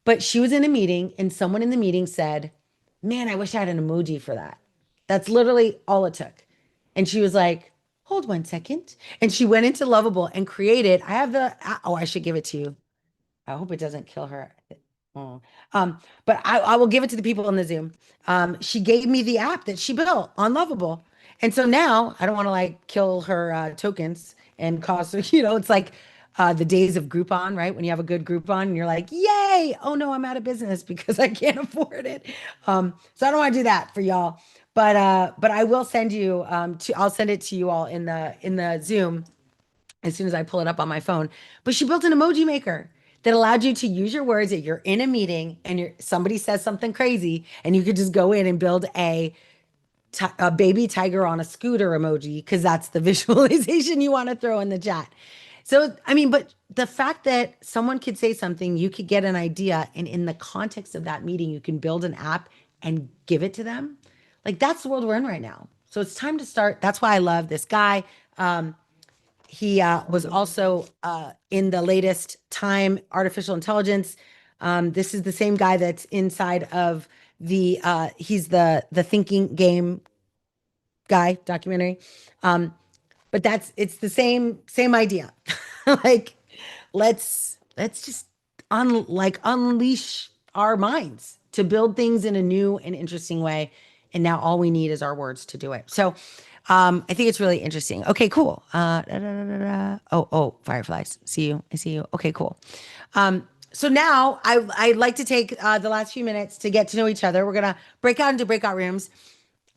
But she was in a meeting and someone in the meeting said, man, I wish I had an emoji for that. That's literally all it took. And she was like, hold 1 second. And she went into Lovable and created, I have oh, I should give it to you. I hope it doesn't kill her. Oh. But I will give it to the people in the Zoom. She gave me the app that she built on Lovable. And so now I don't want to like kill her tokens and cause her, it's like the days of Groupon, right? When you have a good Groupon and you're like, yay, oh no, I'm out of business because I can't afford it. So I don't want to do that for y'all. But I will send you I'll send it to you all in the Zoom as soon as I pull it up on my phone. But she built an emoji maker that allowed you to use your words that you're in a meeting and somebody says something crazy and you could just go in and build a baby tiger on a scooter emoji because that's the visualization you want to throw in the chat. So, I mean, but the fact that someone could say something, you could get an idea, and in the context of that meeting, you can build an app and give it to them. Like that's the world we're in right now. So it's time to start. That's why I love this guy. He was also in the latest Time artificial intelligence. This is the same guy that's inside of he's the thinking game guy documentary. But it's the same idea. Like let's just unleash our minds to build things in a new and interesting way. And now all we need is our words to do it. So I think it's really interesting. Okay, cool. Oh, fireflies. See you. I see you. Okay, cool. So now I'd like to take the last few minutes to get to know each other. We're gonna break out into breakout rooms.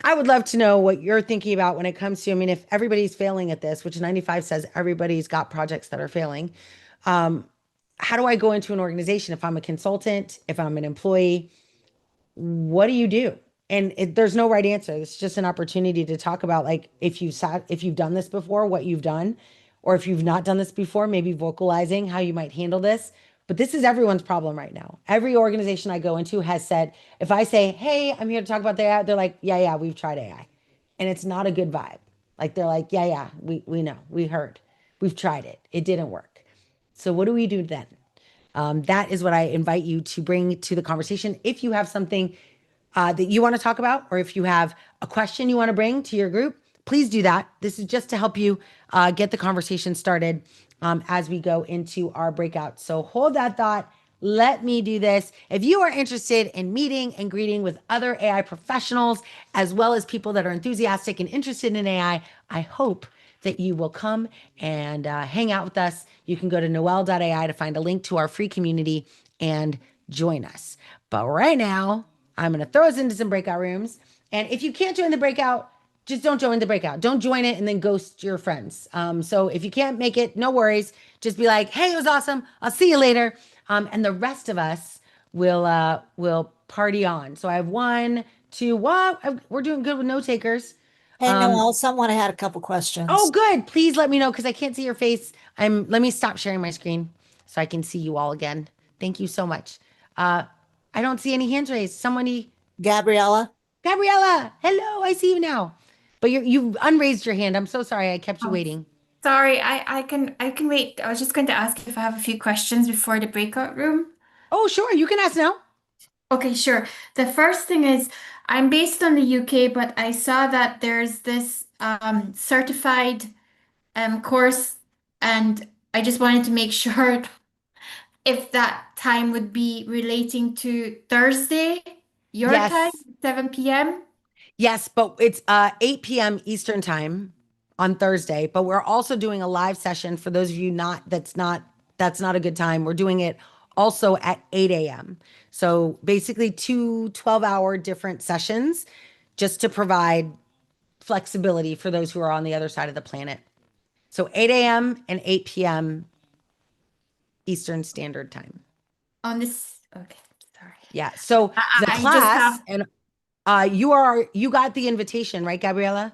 I would love to know what you're thinking about when it comes to, I mean, if everybody's failing at this, which 95 says everybody's got projects that are failing. How do I go into an organization if I'm a consultant, if I'm an employee? What do you do? And there's no right answer. It's just an opportunity to talk about like if you've done this before, what you've done, or if you've not done this before, maybe vocalizing how you might handle this. But this is everyone's problem right now. Every organization I go into has said, if I say, "Hey, I'm here to talk about the AI," they're like, "Yeah, yeah, we've tried AI," and it's not a good vibe. Like they're like, "Yeah, yeah, we know, we heard, we've tried it, it didn't work." So what do we do then? That is what I invite you to bring to the conversation. If you have something that you want to talk about, or if you have a question you want to bring to your group, please do that. This is just to help you get the conversation started as we go into our breakout. So hold that thought. Let me do this. If you are interested in meeting and greeting with other AI professionals, as well as people that are enthusiastic and interested in AI, I hope that you will come and hang out with us. You can go to noelle.ai to find a link to our free community and join us. But right now, I'm going to throw us into some breakout rooms. And if you can't join the breakout, just don't join the breakout. Don't join it and then ghost your friends. So if you can't make it, no worries. Just be like, hey, it was awesome. I'll see you later. And the rest of us will party on. So I have one, two, what? We're doing good with note takers. Hey, Noelle, someone had a couple questions. Oh, good. Please let me know because I can't see your face. Let me stop sharing my screen so I can see you all again. Thank you so much. I don't see any hands raised. Somebody, Gabriella? Gabriella, hello, I see you now. But you've unraised your hand. I'm so sorry I kept you Oh, waiting. sorry, I can wait. I was just going to ask if I have a few questions before the breakout room. Oh, sure, you can ask now. Okay, sure. The first thing is I'm based on the UK, but I saw that there's this certified course And I just wanted to make sure if that time would be relating to Thursday, your time, Yes. 7 p.m. Yes, but it's 8 p.m. Eastern time on Thursday. But we're also doing a live session for those of you that's not a good time. We're doing it also at 8 a.m. So basically two 12-hour different sessions just to provide flexibility for those who are on the other side of the planet. So 8 a.m. and 8 p.m. Eastern Standard Time. on this. Okay, sorry. Yeah. So the I just class have and you got the invitation, right, Gabriella?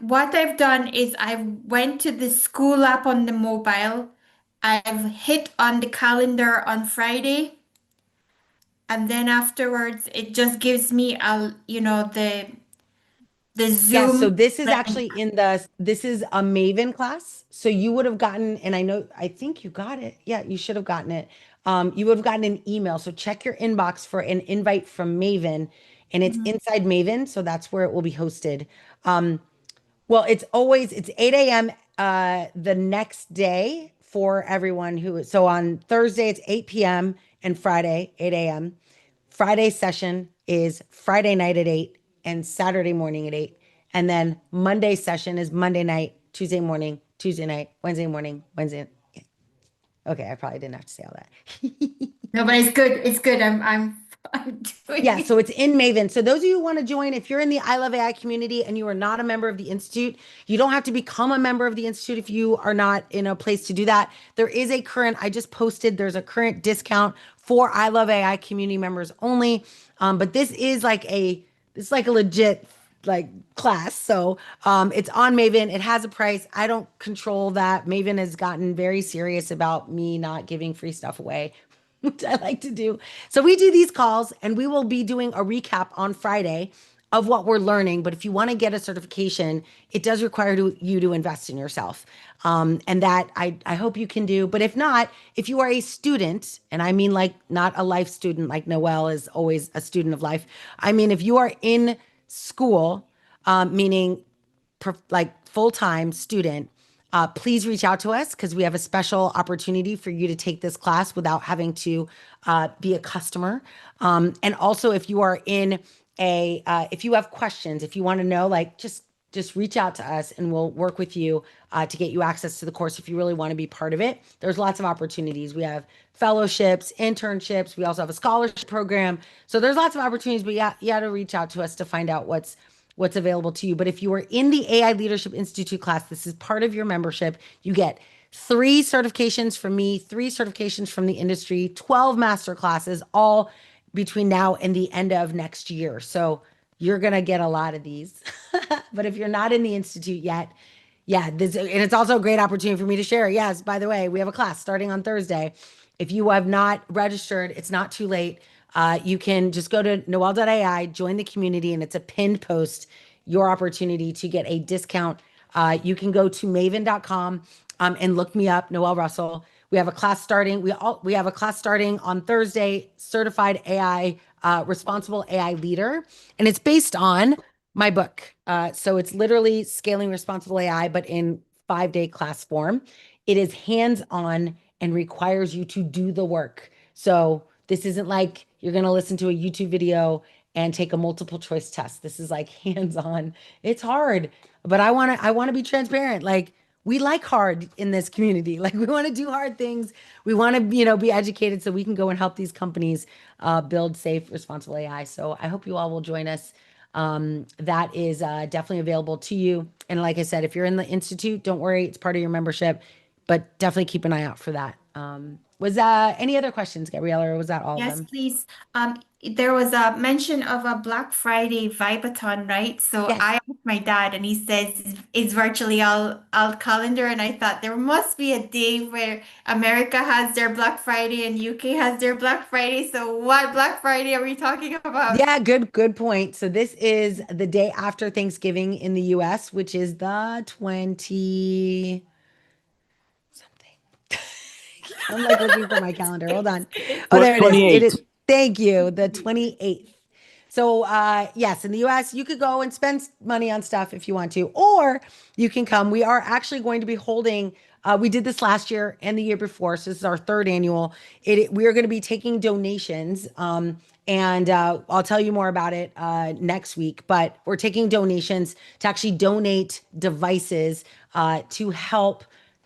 what I've done is I went to the school app on the mobile. I've hit on the calendar on Friday, and then afterwards it just gives me the Yes, so Zoom this is link. actually this is a Maven class. So you would have gotten, and I think you got it. Yeah, you should have gotten it. You would have gotten an email. So check your inbox for an invite from Maven, and it's Mhm. inside Maven. So that's where it will be hosted. Well, it's 8 a.m. The next day for everyone so on Thursday it's 8 p.m. and Friday 8 a.m. Friday session is Friday night at 8 and Saturday morning at 8. And then Monday session is Monday night, Tuesday morning, Tuesday night, Wednesday morning, Wednesday. Okay, I probably didn't have to say all that. No, but it's good. It's good. I'm doing Yeah, it. so it's in Maven. So those of you who want to join, if you're in the I Love AI community and you are not a member of the Institute, you don't have to become a member of the Institute if you are not in a place to do that. There is I just posted, there's a current discount for I Love AI community members only. But this is like a legit like class. So it's on Maven. It has a price. I don't control that. Maven has gotten very serious about me not giving free stuff away, which I like to do. So we do these calls and we will be doing a recap on Friday of what we're learning. But if you want to get a certification, it does require you to invest in yourself. And that I hope you can do. But if not, if you are a student, and I mean like not a life student like Noelle is always a student of life. I mean, if you are in school, meaning like full-time student, please reach out to us because we have a special opportunity for you to take this class without having to be a customer. And also, if you are in if you have questions, if you want to know, like just reach out to us and we'll work with you to get you access to the course if you really want to be part of it. There's lots of opportunities. We have fellowships, internships. We also have a scholarship program. So there's lots of opportunities, but yeah, you got to reach out to us to find out what's available to you. But if you are in the AI Leadership Institute class, this is part of your membership. You get 3 certifications from me, 3 certifications from the industry, 12 master classes, all between now and the end of next year. So you're going to get a lot of these. But if you're not in the Institute yet, yeah, and it's also a great opportunity for me to share. Yes, by the way, we have a class starting on Thursday. If you have not registered, it's not too late. You can just go to noel.ai, join the community, and it's a pinned post, your opportunity to get a discount. You can go to maven.com and look me up, Noelle Russell. We have a class starting. We have a class starting on Thursday, certified AI, responsible AI leader, and it's based on my book. So it's literally scaling responsible AI, but in 5-day class form. It is hands-on and requires you to do the work. So this isn't like you're going to listen to a YouTube video and take a multiple choice test. This is like hands-on. It's hard, but I want to be transparent. Like we like hard in this community. Like we want to do hard things. We want to, be educated so we can go and help these companies build safe, responsible AI. So I hope you all will join us. That is definitely available to you. And like I said, if you're in the Institute, don't worry, it's part of your membership, but definitely keep an eye out for that. Was any other questions, Gabriella, or was that all of Yes, them? please. There was a mention of a Black Friday Vibathon, right? So Yes. I asked my dad, and he says it's virtually all calendar. And I thought there must be a day where America has their Black Friday and UK has their Black Friday. So what Black Friday are we talking about? Yeah, good point. So this is the day after Thanksgiving in the US, which is the 20 something. I'm like looking for my calendar. Hold on. Oh, there it is. It is. 28. Thank you. The 28th. So, yes, in the US, you could go and spend money on stuff if you want to, or you can come. We are actually going to be holding We did this last year and the year before, so this is our third annual. We are going to be taking donations, and I'll tell you more about it next week. But we're taking donations to actually donate devices to help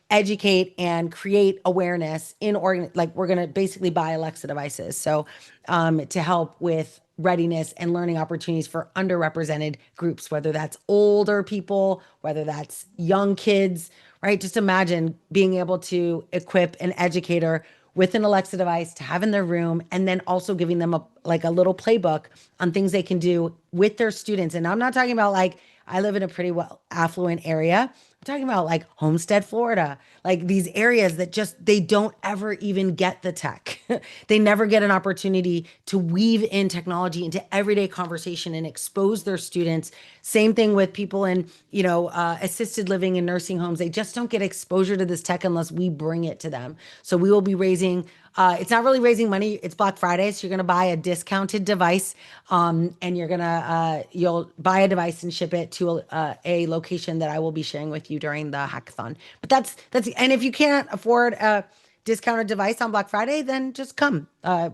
educate and create awareness in like we're going to basically buy Alexa devices. So to help with readiness and learning opportunities for underrepresented groups, whether that's older people, whether that's young kids, right? Just imagine being able to equip an educator with an Alexa device to have in their room, and then also giving them like a little playbook on things they can do with their students. And I'm not talking about like, I live in a pretty well affluent area. I'm talking about like Homestead, Florida, like these areas that just they don't ever even get the tech. They never get an opportunity to weave in technology into everyday conversation and expose their students. Same thing with people in, assisted living and nursing homes. They just don't get exposure to this tech unless we bring it to them. So we will be raising, it's not really raising money. It's Black Friday. So you're going to buy a discounted device, and you'll buy a device and ship it to a location that I will be sharing with you during the hackathon. But that's, and if you can't afford a discounted device on Black Friday, then just come.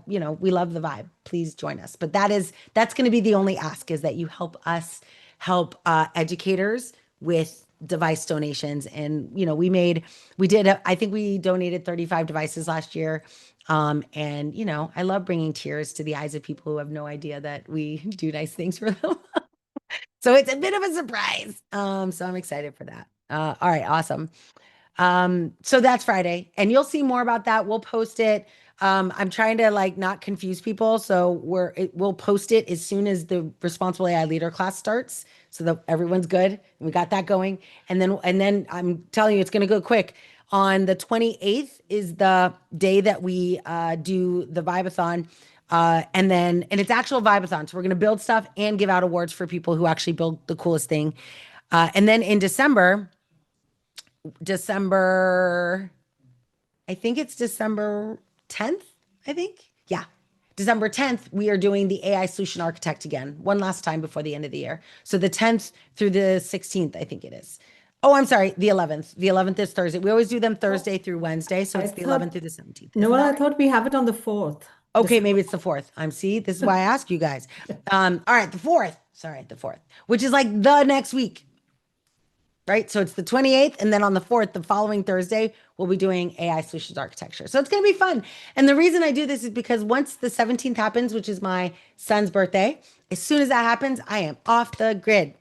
We love the vibe. Please join us. But that's going to be the only ask, is that you help us help educators with device donations. And I think we donated 35 devices last year. And I love bringing tears to the eyes of people who have no idea that we do nice things for them. So it's a bit of a surprise. So I'm excited for that. All right, awesome. So that's Friday, and you'll see more about that. We'll post it. I'm trying to like not confuse people, so we'll post it as soon as the Responsible AI Leader class starts, so that everyone's good. We got that going, and then I'm telling you, it's gonna go quick. On the 28th is the day that we do the Vibathon. And it's actual Vibathon. So we're going to build stuff and give out awards for people who actually build the coolest thing. And then in December, I think it's December 10th, I think. Yeah. December 10th, we are doing the AI Solution Architect again, one last time before the end of the year. So the 10th through the 16th, I think it is. Oh, I'm sorry, the 11th. The 11th is Thursday. We always do them Thursday through Wednesday. So it's the 11th through the 17th. No, I thought we have it on the 4th. Okay, maybe it's the 4th. This is why I ask you guys. All right, the 4th. Sorry, the 4th, which is like the next week. Right? So it's the 28th, and then on the 4th, the following Thursday, we'll be doing AI Solutions Architecture. So it's going to be fun. And the reason I do this is because once the 17th happens, which is my son's birthday, as soon as that happens, I am off the grid.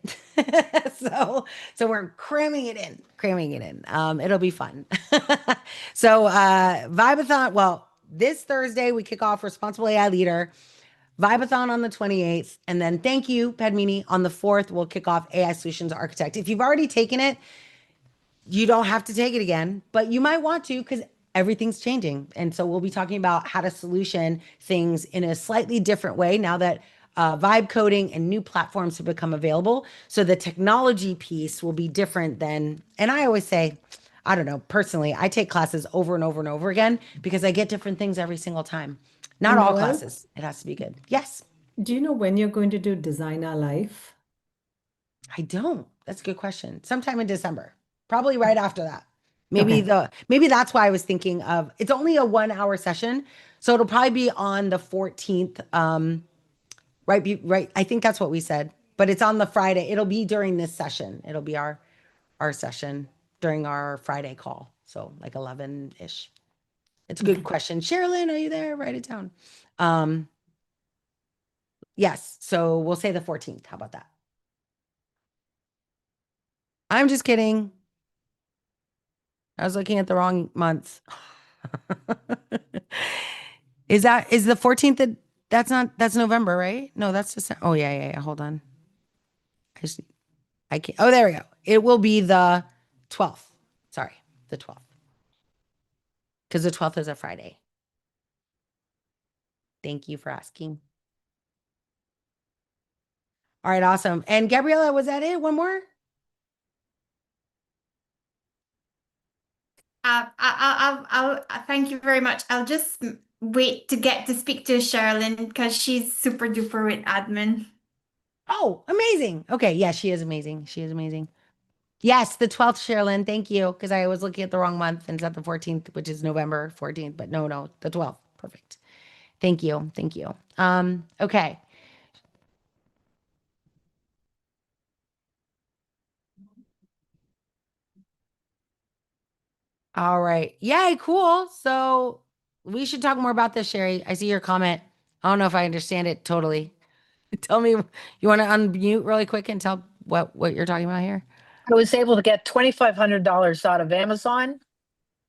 So we're cramming it in. It'll be fun. So Vibathon, well, this Thursday, we kick off Responsible AI Leader. Vibathon on the 28th. And then thank you, Padmini. On the 4th, we'll kick off AI Solutions Architect. If you've already taken it, you don't have to take it again, but you might want to, because everything's changing. And so we'll be talking about how to solution things in a slightly different way now that vibe coding and new platforms have become available. So the technology piece will be different than, and I always say, I don't know, personally, I take classes over and over and over again because I get different things every single time. Not all Noelle? classes. It has to be good. Yes. Do you know when you're going to do Design Our Life? I don't. That's a good question. Sometime in December. Probably right after that. Maybe Okay. maybe that's why I was thinking of, it's only a 1 hour session. So it'll probably be on the 14th. Right. I think that's what we said. But it's on the Friday. It'll be during this session. It'll be our session during our Friday call. So like 11-ish. It's a good question. Sherilyn, are you there? Write it down. Yes. So we'll say the 14th. How about that? I'm just kidding. I was looking at the wrong month. Is the 14th that's November, right? No, that's December. Oh yeah. Hold on. I can't. Oh, there we go. It will be the 12th. Sorry, the 12th. Because the 12th is a Friday. Thank you for asking. All right, awesome. And Gabriella, was that it? One more? I'll thank you very much. I'll just wait to get to speak to Sherilyn because she's super duper with admin. Oh, amazing. Okay, yeah, she is amazing. She is amazing. Yes, the 12th, Sherilyn. Thank you. Because I was looking at the wrong month and it's at the 14th, which is November 14th. But no, the 12th. Perfect. Thank you. Thank you. Okay. All right. Yay, cool. So we should talk more about this, Sherry. I see your comment. I don't know if I understand it totally. Tell me, you want to unmute really quick and tell what you're talking about here? I was able to get $2,500 out of Amazon.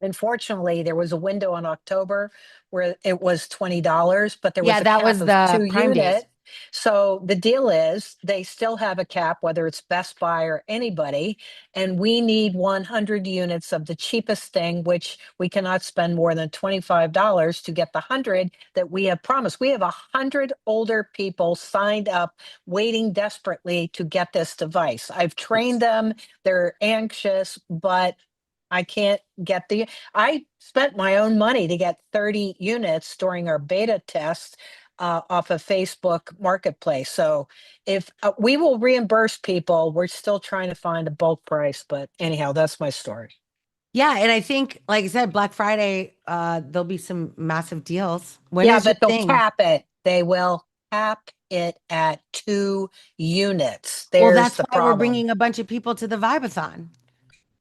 Unfortunately, there was a window in October where it was $20, but there Yeah, was a that cap was of the two Prime days. unit. So the deal is they still have a cap, whether it's Best Buy or anybody. And we need 100 units of the cheapest thing, which we cannot spend more than $25 to get the 100 that we have promised. We have 100 older people signed up, waiting desperately to get this device. I've trained them. They're anxious, but I can't get I spent my own money to get 30 units during our beta test off of Facebook Marketplace. So if we will reimburse people, we're still trying to find a bulk price. But anyhow, that's my story. Yeah, and I think, like I said, Black Friday, there'll be some massive deals. When Yeah, is your but they'll thing? cap it. They will cap it at 2 units. Well, There's that's the why we're problem. bringing a bunch of people to the Vibathon.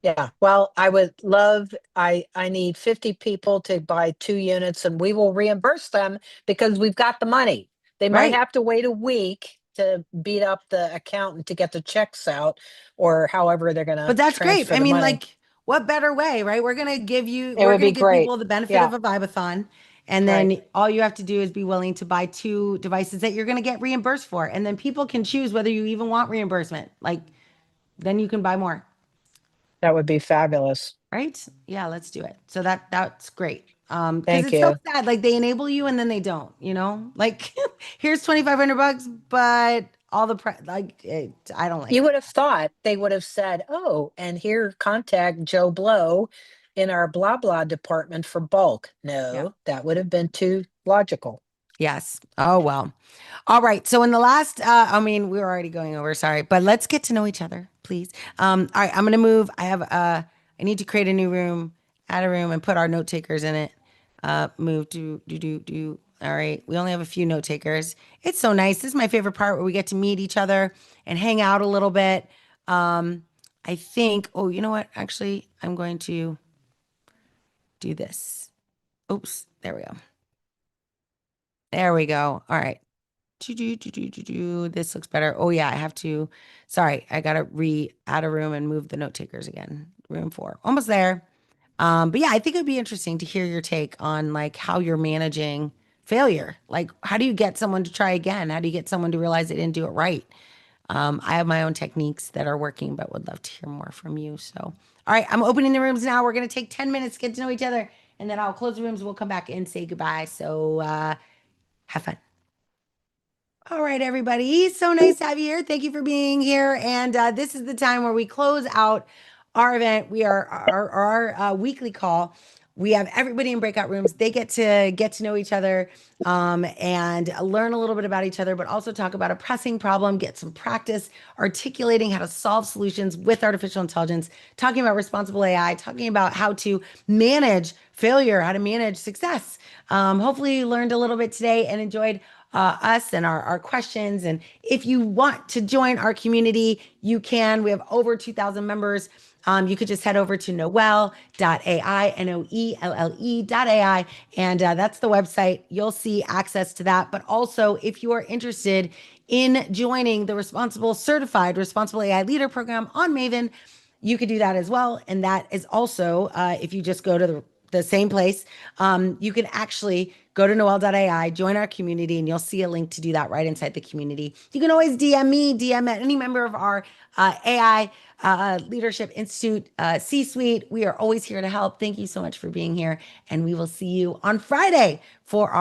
Yeah, well, I would love, I need 50 people to buy 2 units and we will reimburse them because we've got the money. They might Right. have to wait a week to beat up the accountant to get the checks out or however they're But gonna that's great. transfer I the mean, money. like, what better way, right? It We're would gonna be give people great. the benefit Yeah, of a Vibathon, and right. then all you have to do is be willing to buy 2 devices that you're gonna get reimbursed for, and then people can choose whether you even want reimbursement. Like, then you can buy more, That would be fabulous. right? Yeah, let's do it. So that's great. Because Thank it's so you. sad. Like they enable you and then they don't. Like here's $2,500, but all the I don't like You that. would have thought they would have said, oh, and here, contact Joe Blow in our blah blah department for bulk. Yeah. No, that would have been too logical. Yes. Oh well. All right. So in the last, I mean, we were already going over, sorry, but let's get to know each other, please. All right, I'm gonna move. I need to create a new room, add a room, and put our note takers in it. Move do. All right. We only have a few note takers. It's so nice. This is my favorite part where we get to meet each other and hang out a little bit. I think, oh, you know what? Actually, I'm going to do this. Oops, there we go. There we go. All right. This looks better. Oh yeah, I have to. Sorry, I gotta add a room and move the note takers again. Room 4, almost there. But yeah, I think it'd be interesting to hear your take on like how you're managing failure. Like, how do you get someone to try again? How do you get someone to realize they didn't do it right? I have my own techniques that are working, but would love to hear more from you. So, all right, I'm opening the rooms now. We're gonna take 10 minutes, get to know each other, and then I'll close the rooms. We'll come back and say goodbye. So, have fun. All right, everybody. So nice to have you here. Thank you for being here. And this is the time where we close out our event. We are our weekly call. We have everybody in breakout rooms. They get to know each other and learn a little bit about each other, but also talk about a pressing problem, get some practice articulating how to solve solutions with artificial intelligence, talking about responsible AI, talking about how to manage failure, how to manage success. Hopefully, you learned a little bit today and enjoyed us and our questions. And if you want to join our community, you can. We have over 2,000 members. You could just head over to noelle.ai, Noelle.ai, and that's the website. You'll see access to that. But also, if you are interested in joining the Certified Responsible AI Leader Program on Maven, you could do that as well. And that is also, if you just go to the same place, you can actually go to noelle.ai, join our community, and you'll see a link to do that right inside the community. You can always DM me, DM any member of our AI Leadership Institute C-suite. We are always here to help. Thank you so much for being here. And we will see you on Friday for our